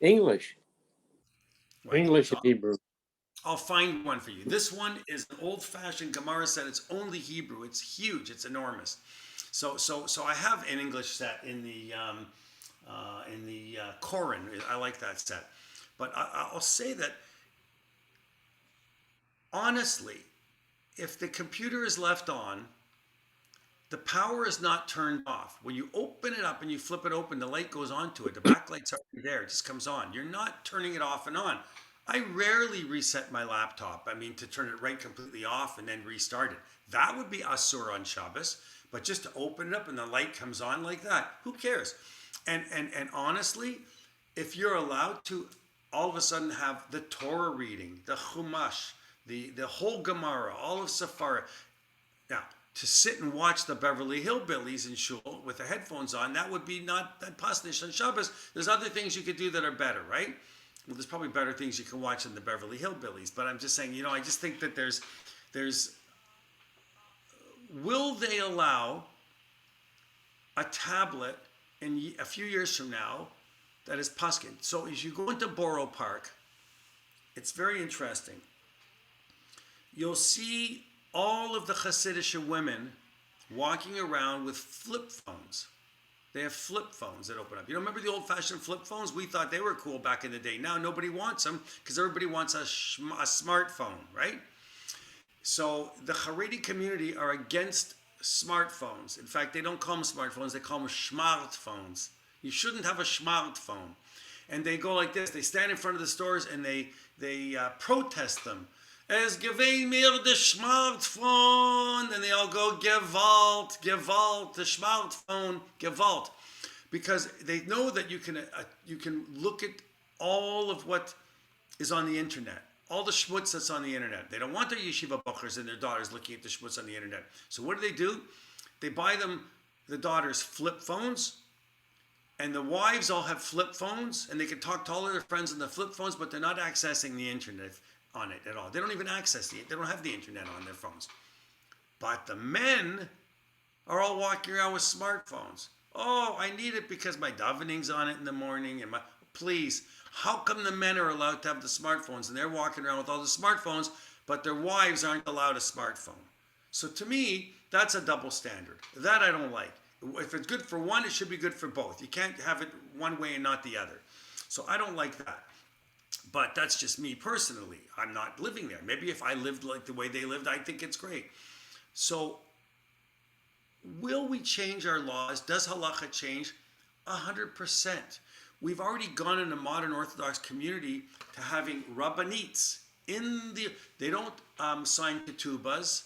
B: English.
A: Right.
B: English and Hebrew.
A: I'll find one for you. This one is an old-fashioned Gemara set. It's only Hebrew. It's huge. It's enormous. So I have an English set in the Koran. I like that set. But I'll say that honestly, if the computer is left on, the power is not turned off. When you open it up and you flip it open, the light goes onto it. The backlight's already there. It just comes on. You're not turning it off and on. I rarely reset my laptop. I mean, to turn it right completely off and then restart it. That would be asur on Shabbos. But just to open it up and the light comes on like that, who cares? And honestly, if you're allowed to all of a sudden have the Torah reading, the Chumash, the whole Gemara, all of Safari. Now, to sit and watch the Beverly Hillbillies in shul with the headphones on, that would be not that pasnish on Shabbos. There's other things you could do that are better, right? Well, there's probably better things you can watch than the Beverly Hillbillies. But I'm just saying, I just think that there's will they allow a tablet in a few years from now that is paskin? So as you go into Borough Park, it's very interesting. You'll see all of the Hasidic women walking around with flip phones. They have flip phones that open up. You remember the old-fashioned flip phones? We thought they were cool back in the day. Now nobody wants them because everybody wants a smartphone, right? So the Haredi community are against smartphones. In fact, they don't call them smartphones. They call them smartphones. You shouldn't have a smartphone. And they go like this. They stand in front of the stores and they protest them. Es gewein mir de smartphone. And they all go, Gewalt, Gewalt, the smartphone, Gewalt. Because they know that you can look at all of what is on the internet. All the schmutz that's on the internet. They don't want their yeshiva bochers and their daughters looking at the schmutz on the internet. So what do? They buy them, the daughters, flip phones, and the wives all have flip phones, and they can talk to all of their friends on the flip phones, but they're not accessing the internet on it at all. They don't even access they don't have the internet on their phones. But the men are all walking around with smartphones. Oh, I need it because my davening's on it in the morning, and please. How come the men are allowed to have the smartphones and they're walking around with all the smartphones, but their wives aren't allowed a smartphone? So to me, that's a double standard. That I don't like. If it's good for one, it should be good for both. You can't have it one way and not the other. So I don't like that. But that's just me personally. I'm not living there. Maybe if I lived like the way they lived, I think it's great. So will we change our laws? Does halacha change? 100%. We've already gone in the modern Orthodox community to having rabbanites they don't sign ketubas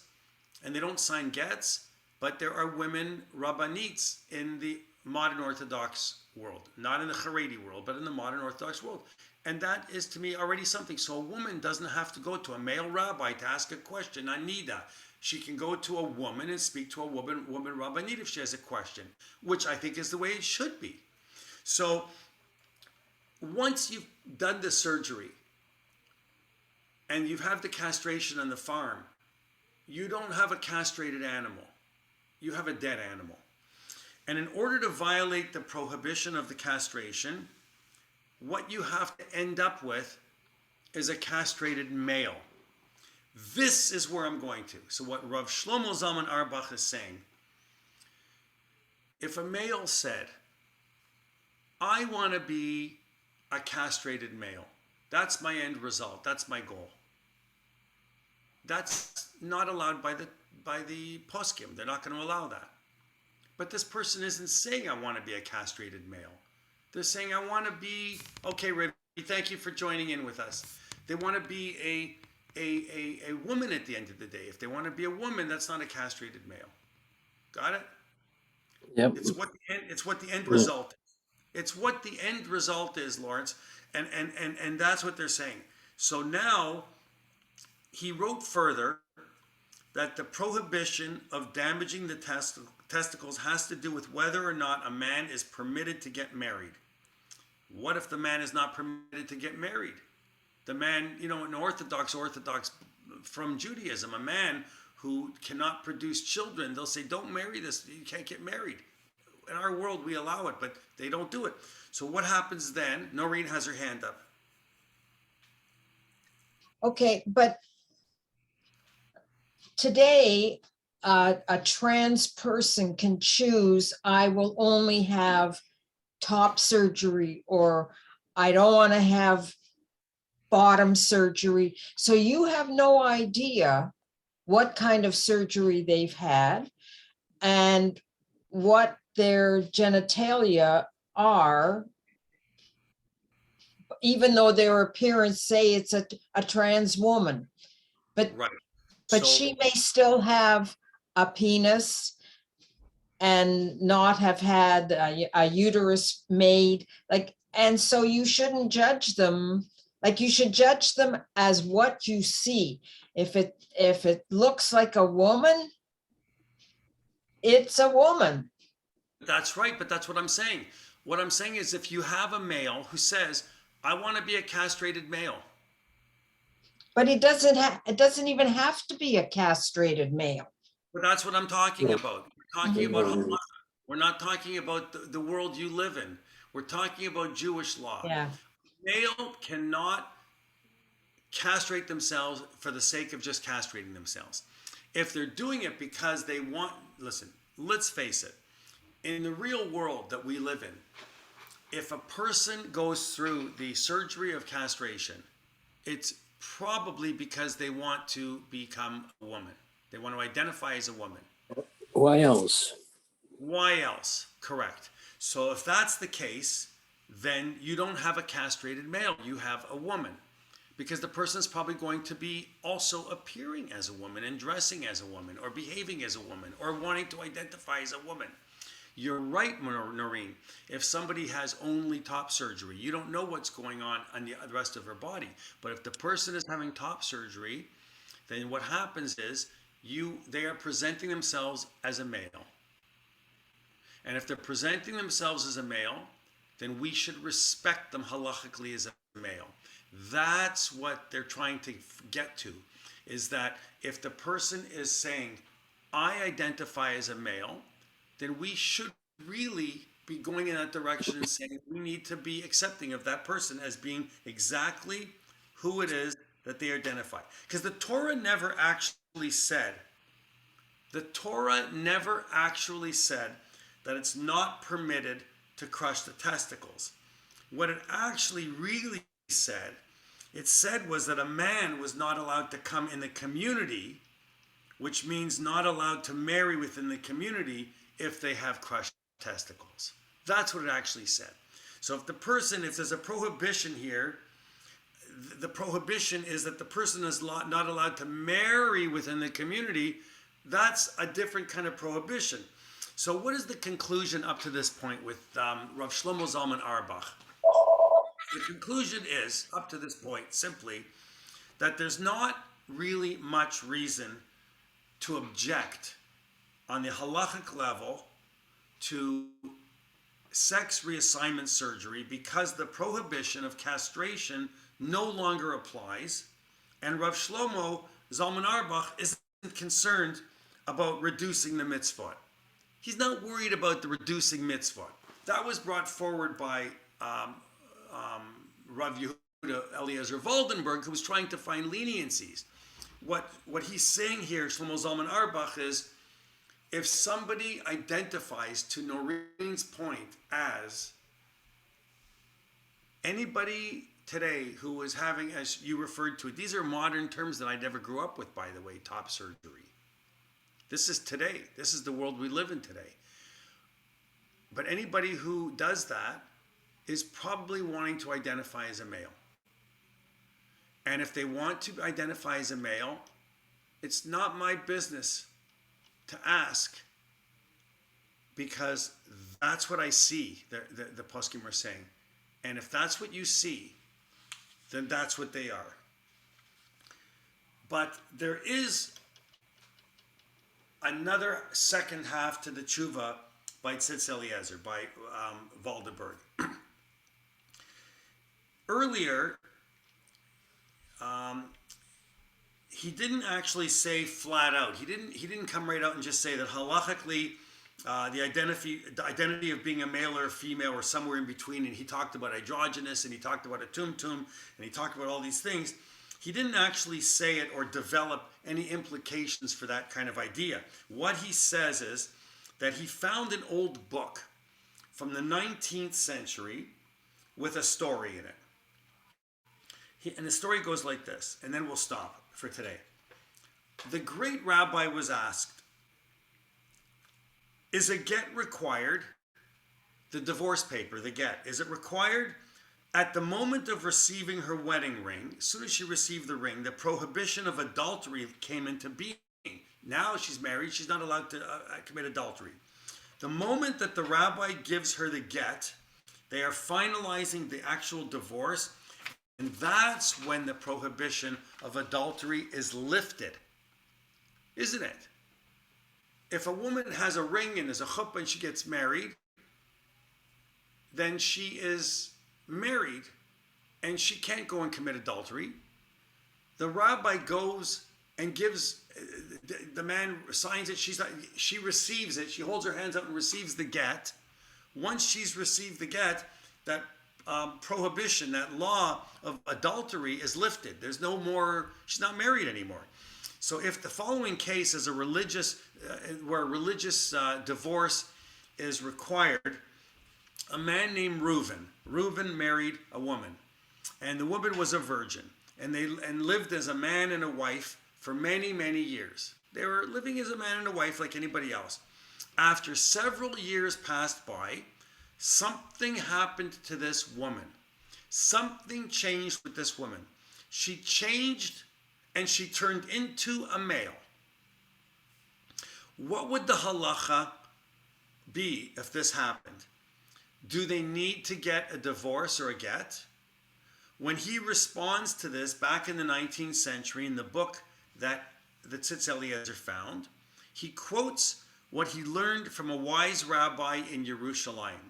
A: and they don't sign gets, but there are women rabbanites in the modern Orthodox world, not in the Haredi world, but in the modern Orthodox world. And that is to me already something. So a woman doesn't have to go to a male rabbi to ask a question, Anida. She can go to a woman and speak to a woman rabbinite if she has a question, which I think is the way it should be. So once you've done the surgery and you've had the castration on the farm, you don't have a castrated animal. You have a dead animal. And in order to violate the prohibition of the castration, what you have to end up with is a castrated male. This is where I'm going to. So what Rav Shlomo Zalman Auerbach is saying, if a male said, I want to be a castrated male. That's my end result. That's my goal. That's not allowed by the poskim. They're not going to allow that. But this person isn't saying I want to be a castrated male. They're saying I want to be okay, Ravi. Thank you for joining in with us. They want to be a woman at the end of the day. If they want to be a woman, that's not a castrated male. Got it?
B: Yep.
A: It's what the end
B: Yeah.
A: result is. It's what the end result is, Lawrence. And that's what they're saying. So now he wrote further that the prohibition of damaging the testicles has to do with whether or not a man is permitted to get married. What if the man is not permitted to get married? The man, an Orthodox from Judaism, a man who cannot produce children, they'll say, don't marry this, you can't get married. In our world, we allow it, but they don't do it. So what happens then? Noreen has her hand up.
C: Okay, but today, a trans person can choose, I will only have top surgery, or I don't want to have bottom surgery. So you have no idea what kind of surgery they've had and what their genitalia are, even though their appearance say it's a trans woman. But
A: Right.
C: But
A: So-
C: she may still have a penis and not have had a uterus made, and so you shouldn't judge them. Like, you should judge them as what you see. If it looks like a woman, it's a woman.
A: That's right, but that's what I'm saying. What I'm saying is if you have a male who says, I want to be a castrated male.
C: But it doesn't even have to be a castrated male.
A: But that's what I'm talking
B: Yeah.
A: about. We're talking about Halacha. We're not talking about the world you live in. We're talking about Jewish law.
C: Yeah.
A: Male cannot castrate themselves for the sake of just castrating themselves. If they're doing it because they want, listen, let's face it, in the real world that we live in, if a person goes through the surgery of castration, it's probably because they want to become a woman. They want to identify as a woman.
B: Why else?
A: Why else? Correct. So if that's the case, then you don't have a castrated male, you have a woman. Because the person is probably going to be also appearing as a woman and dressing as a woman or behaving as a woman or wanting to identify as a woman. You're right, Noreen. If somebody has only top surgery, you don't know what's going on the rest of her body. But if the person is having top surgery, then what happens is they are presenting themselves as a male. And if they're presenting themselves as a male, then we should respect them halachically as a male. That's what they're trying to get to, is that if the person is saying, I identify as a male, then we should really be going in that direction and saying we need to be accepting of that person as being exactly who it is that they identify. Because the Torah never actually said that it's not permitted to crush the testicles. What it actually really said, was that a man was not allowed to come in the community, which means not allowed to marry within the community if they have crushed testicles. That's what it actually said. So if there's a prohibition here, the prohibition is that the person is not allowed to marry within the community. That's a different kind of prohibition. So what is the conclusion up to this point with Rav Shlomo Zalman Auerbach? The conclusion is, up to this point, simply that there's not really much reason to object on the halachic level to sex reassignment surgery because the prohibition of castration no longer applies, and Rav Shlomo Zalman Auerbach isn't concerned about reducing the mitzvot. He's not worried about the reducing mitzvot. That was brought forward by Rav Yehuda Eliezer Waldenberg, who was trying to find leniencies. What he's saying here, Shlomo Zalman Auerbach, is if somebody identifies, to Noreen's point, as anybody today who is having, as you referred to it, these are modern terms that I never grew up with, by the way, top surgery. This is today. This is the world we live in today. But anybody who does that is probably wanting to identify as a male. And if they want to identify as a male, it's not my business to ask, because that's what I see, the poskim are saying. And if that's what you see, then that's what they are. But there is another second half to the tshuva by Tzitz Eliezer, by Waldenberg. Earlier, he didn't actually say flat out. He didn't come right out and just say that halachically the identity of being a male or a female or somewhere in between. And he talked about androgynous, and he talked about a tumtum, and he talked about all these things. He didn't actually say it or develop any implications for that kind of idea. What he says is that he found an old book from the 19th century with a story in it. And the story goes like this, and then we'll stop for today. The great rabbi was asked, is a get required? The divorce paper, the get, is it required? At the moment of receiving her wedding ring, as soon as she received the ring, the prohibition of adultery came into being. Now she's married, she's not allowed to commit adultery. The moment that the rabbi gives her the get, they are finalizing the actual divorce, and that's when the prohibition of adultery is lifted. Isn't it? If a woman has a ring and is a chuppah and she gets married, then she is married and she can't go and commit adultery. The rabbi goes and gives, the man signs it, she receives it, she holds her hands up and receives the get. Once she's received the get, that prohibition, that law of adultery is lifted. There's no more, she's not married anymore. So if the following case is a religious, where a religious divorce is required, a man named Reuben married a woman, and the woman was a virgin, and they lived as a man and a wife for many, many years. They were living as a man and a wife like anybody else. After several years passed by, something happened to this woman. Something changed with this woman. She changed and she turned into a male. What would the halacha be if this happened? Do they need to get a divorce or a get? When he responds to this back in the 19th century in the book that the Tzitz Eliezer found, he quotes what he learned from a wise rabbi in Yerushalayim.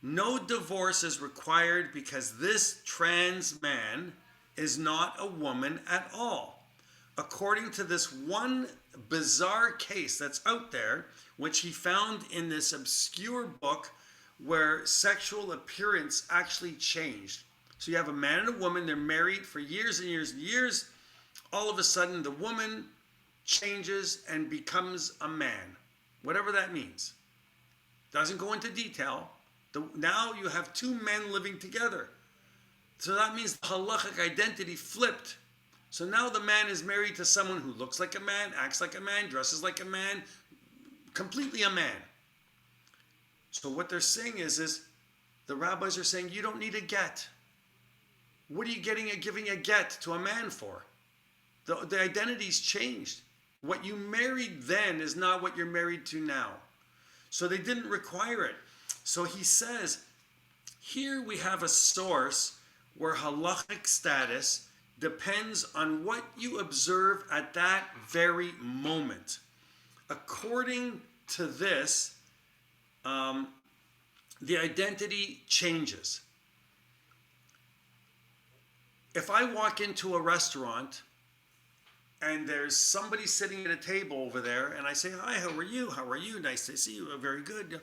A: No divorce is required because this trans man is not a woman at all. According to this one bizarre case that's out there, which he found in this obscure book where sexual appearance actually changed. So you have a man and a woman, they're married for years and years and years. All of a sudden, the woman changes and becomes a man, whatever that means. Doesn't go into detail. Now you have two men living together. So that means the halachic identity flipped. So now the man is married to someone who looks like a man, acts like a man, dresses like a man, completely a man. So what they're saying is the rabbis are saying you don't need a get. What are you giving a get to a man for? The identity's changed. What you married then is not what you're married to now. So they didn't require it. So he says, here we have a source where halachic status depends on what you observe at that very moment. According to this, the identity changes. If I walk into a restaurant and there's somebody sitting at a table over there and I say, hi, how are you? How are you? Nice to see you. Very good.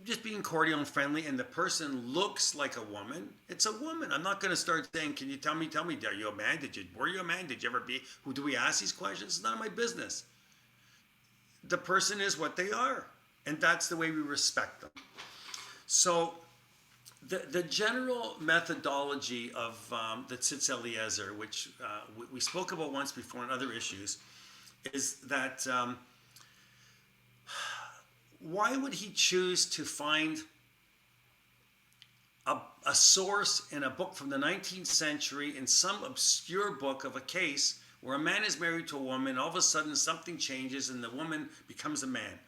A: Just being cordial and friendly, and the person looks like a woman, it's a woman. I'm not going to start saying, can you tell me, are you a man? Were you a man? Did you ever be? Who do we ask these questions? It's none of my business. The person is what they are, and that's the way we respect them. So The general methodology of the Tzitz Eliezer, which we spoke about once before in other issues, is that why would he choose to find a source in a book from the 19th century, in some obscure book of a case where a man is married to a woman, all of a sudden something changes and the woman becomes a man?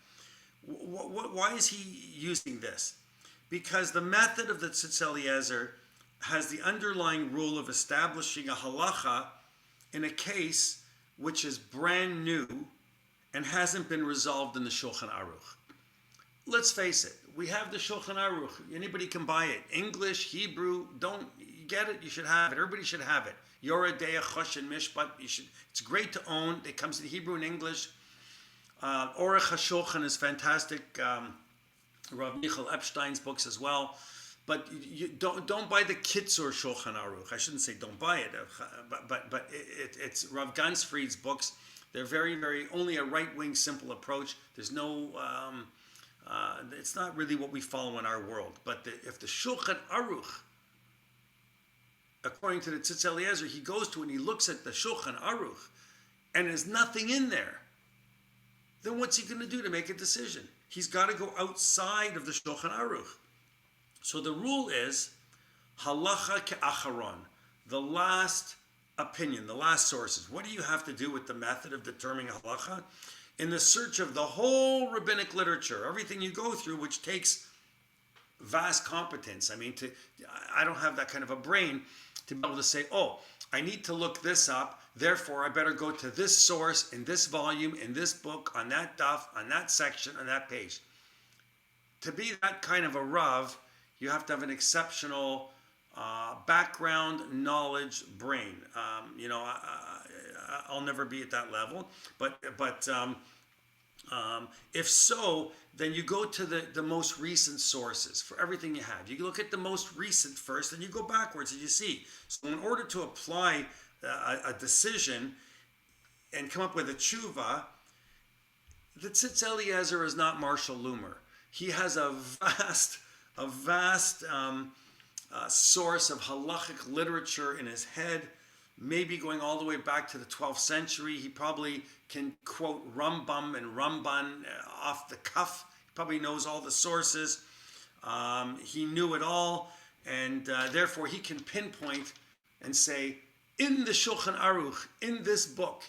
A: Why is he using this? Because the method of the Tzitz Eliezer has the underlying rule of establishing a halacha in a case which is brand new and hasn't been resolved in the Shulchan Aruch. Let's face it, we have the Shulchan Aruch. Anybody can buy it. English, Hebrew, you get it, you should have it. Everybody should have it. Yoreh Deah, Chosh, and Mishpat, it's great to own. It comes in Hebrew and English. Orech HaShulchan is fantastic. Rav Michael Epstein's books as well. But you don't buy the Kitzur Shulchan Aruch. I shouldn't say don't buy it, but it's Rav Gansfried's books. They're very, very, only a right-wing simple approach. There's no, it's not really what we follow in our world. But if the Shulchan Aruch, according to the Tzitz Eliezer, he goes to and he looks at the Shulchan Aruch and there's nothing in there, then what's he going to do to make a decision? He's got to go outside of the Shulchan Aruch. So the rule is halacha ke'acharon, the last opinion, the last sources. What do you have to do with the method of determining halacha? In the search of the whole rabbinic literature, everything you go through, which takes vast competence. I mean, I don't have that kind of a brain to be able to say, oh, I need to look this up, therefore I better go to this source, in this volume, in this book, on that daf, on that section, on that page. To be that kind of a Rav, you have to have an exceptional background, knowledge, brain. I'll never be at that level, but if so, then you go to the most recent sources for everything you have. You look at the most recent first, and you go backwards, and you see. So in order to apply a decision and come up with a tshuva, the Tzitz Eliezer is not Marshall Loomer. He has a vast source of halachic literature in his head, maybe going all the way back to the 12th century. He probably can quote Rambam and Ramban off the cuff. He probably knows all the sources. He knew it all, and therefore he can pinpoint and say, in the Shulchan Aruch, in this book,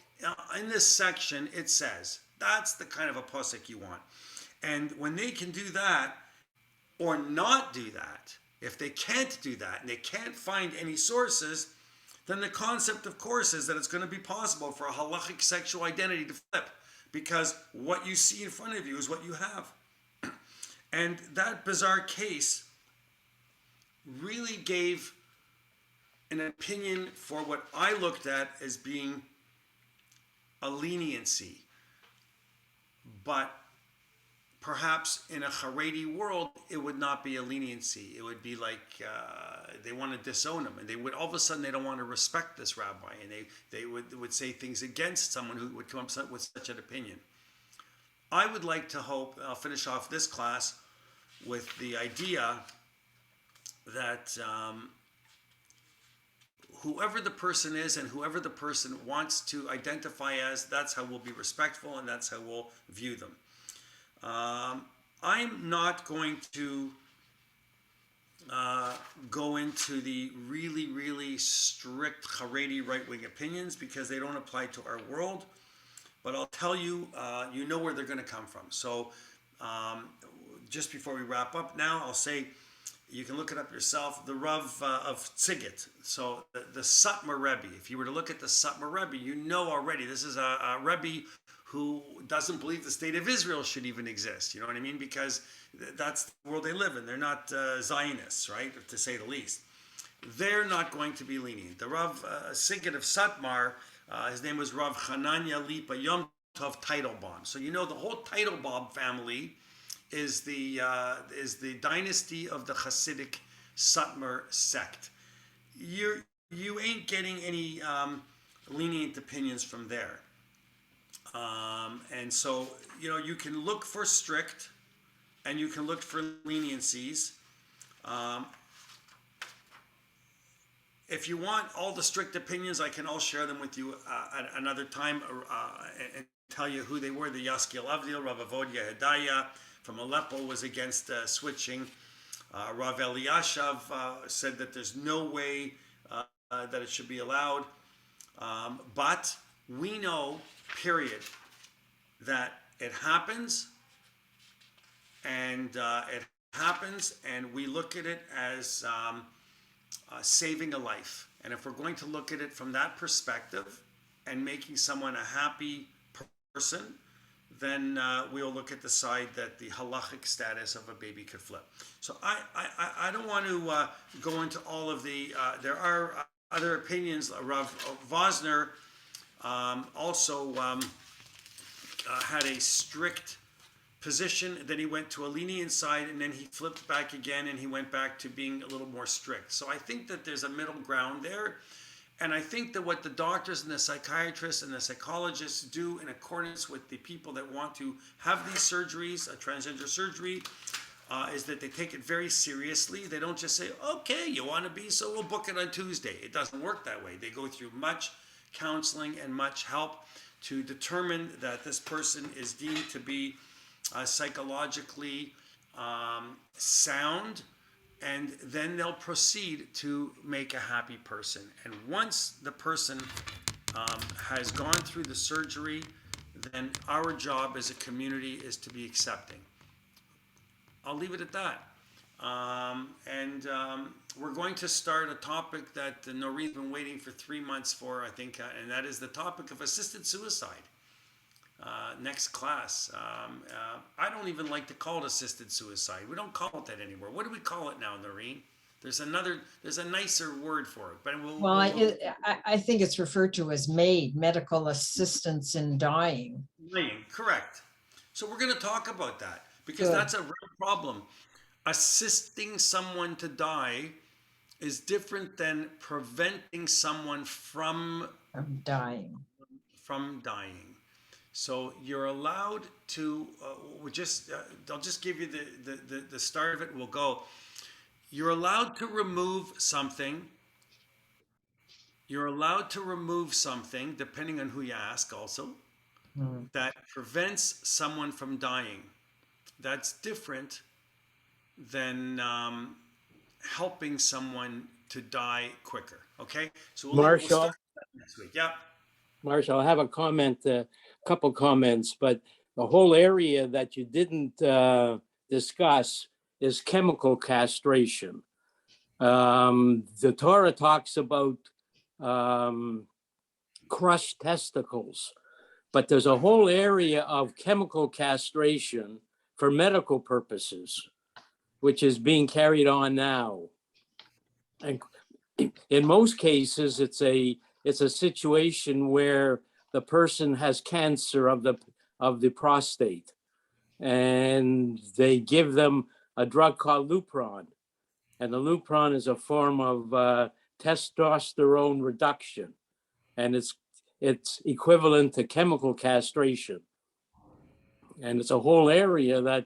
A: in this section, it says. That's the kind of a pasuk you want. And when they can do that, or not do that, if they can't do that, and they can't find any sources, then the concept, of course, is that it's going to be possible for a halachic sexual identity to flip, because what you see in front of you is what you have. And that bizarre case really gave an opinion for what I looked at as being a leniency. But perhaps in a Haredi world, it would not be a leniency. It would be like they want to disown him, and they would all of a sudden they don't want to respect this rabbi, and they would say things against someone who would come up with such an opinion. I would like to hope, I'll finish off this class with the idea that whoever the person is and whoever the person wants to identify as, that's how we'll be respectful and that's how we'll view them. I'm not going to go into the really, really strict Haredi right-wing opinions because they don't apply to our world. But I'll tell you, you know where they're going to come from. So just before we wrap up now, I'll say, you can look it up yourself, the Rav of Tzigit. So the Satmar Rebbe, if you were to look at the Satmar Rebbe, you know already this is a Rebbe who doesn't believe the state of Israel should even exist. You know what I mean? Because that's the world they live in. They're not Zionists, right? To say the least. They're not going to be lenient. The Rav Tzigit of Satmar, his name was Rav Chananya Lipa Yom Tov Teitelbaum. So you know the whole Teitelbaum family is the dynasty of the Hasidic Satmar sect. You ain't getting any lenient opinions from there. And so, you know, you can look for strict and you can look for leniencies. if you want all the strict opinions, I can all share them with you at another time and tell you who they were. The Yaskiel Avdil, Rav Avodia Hedaya from Aleppo was against switching. Rav Eliashav said that there's no way that it should be allowed. But we know, period, that it happens, and we look at it as saving a life. And if we're going to look at it from that perspective and making someone a happy person, then we'll look at the side that the halachic status of a baby could flip. So I don't want to go into all of the, there are other opinions. Rav Vosner also had a strict position, then he went to a lenient side, and then he flipped back again, and he went back to being a little more strict. So I think that there's a middle ground there. And I think that what the doctors and the psychiatrists and the psychologists do in accordance with the people that want to have these surgeries, a transgender surgery, is that they take it very seriously. They don't just say, okay, you want to be, so we'll book it on Tuesday. It doesn't work that way. They go through much counseling and much help to determine that this person is deemed to be psychologically sound, and then they'll proceed to make a happy person. And once the person has gone through the surgery, then our job as a community is to be accepting. I'll leave it at that. We're going to start a topic that Noreen's been waiting for 3 months for, I think, and that is the topic of assisted suicide. Next class. I don't even like to call it assisted suicide. We don't call it that anymore. What do we call it now, Noreen? There's a nicer word for it, but
C: I think it's referred to as MAID, medical assistance in dying.
A: Correct. So we're going to talk about that because that's a real problem. Assisting someone to die is different than preventing someone from
C: dying.
A: So you're allowed to, I'll just give you the start of it. We'll go. You're allowed to remove something. You're allowed to remove something, depending on who you ask also, that prevents someone from dying. That's different than helping someone to die quicker. Okay? So we'll start next week. Yeah.
B: Marshall, I have a comment, a couple comments, but the whole area that you didn't discuss is chemical castration. The Torah talks about crushed testicles, but there's a whole area of chemical castration for medical purposes, which is being carried on now. And in most cases, it's a situation where the person has cancer of the prostate, and they give them a drug called Lupron, and the Lupron is a form of testosterone reduction, and it's equivalent to chemical castration, and it's a whole area that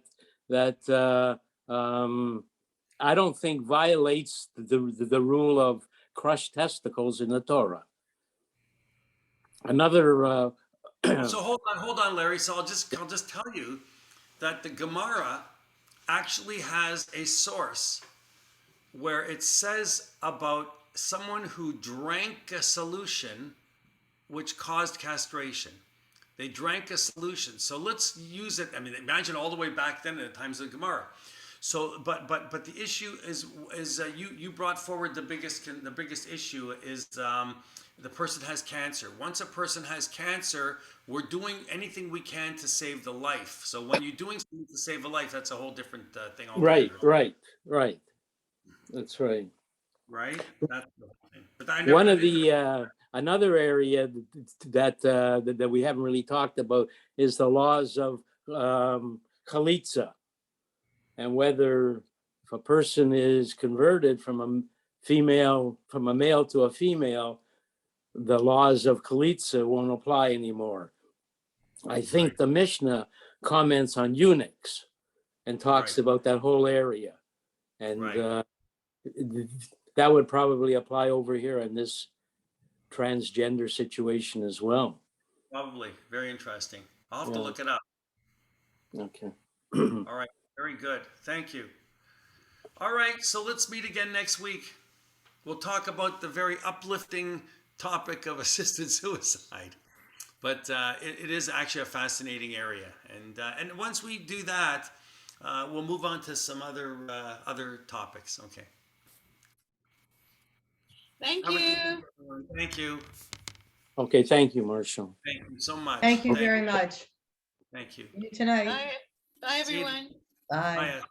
B: I don't think violates the rule of crushed testicles in the Torah. Another.
A: So hold on, Larry. So I'll just tell you that the Gemara actually has a source where it says about someone who drank a solution which caused castration. They drank a solution. So let's use it. I mean, imagine all the way back then at the times of the Gemara. So, but the issue is you brought forward the biggest issue is the person has cancer. Once a person has cancer, we're doing anything we can to save the life. So when you're doing something to save a life, that's a whole different thing altogether.
B: Right. That's right.
A: Right. That's the whole thing. But
B: One of the another area that we haven't really talked about is the laws of chalitza, and whether if a person is converted from a male to a female, the laws of chalitza won't apply anymore. I think the Mishnah comments on eunuchs and talks about that whole area. And that would probably apply over here in this transgender situation as well.
A: Probably. Very interesting. I'll have to
B: Yeah.
A: look it up.
B: Okay.
A: All right. Very good. Thank you. All right. So let's meet again next week. We'll talk about the very uplifting topic of assisted suicide. But it is actually a fascinating area. And once we do that, we'll move on to some other topics. Okay.
D: Thank
A: Have a good
D: you.
A: day, everyone. Thank you.
B: Okay, thank you, Marshall.
A: Thank you so much.
E: Thank you very much.
A: Thank you.
E: See you tonight.
D: Bye, bye
A: See you.
D: everyone.
E: Bye.
A: Bye.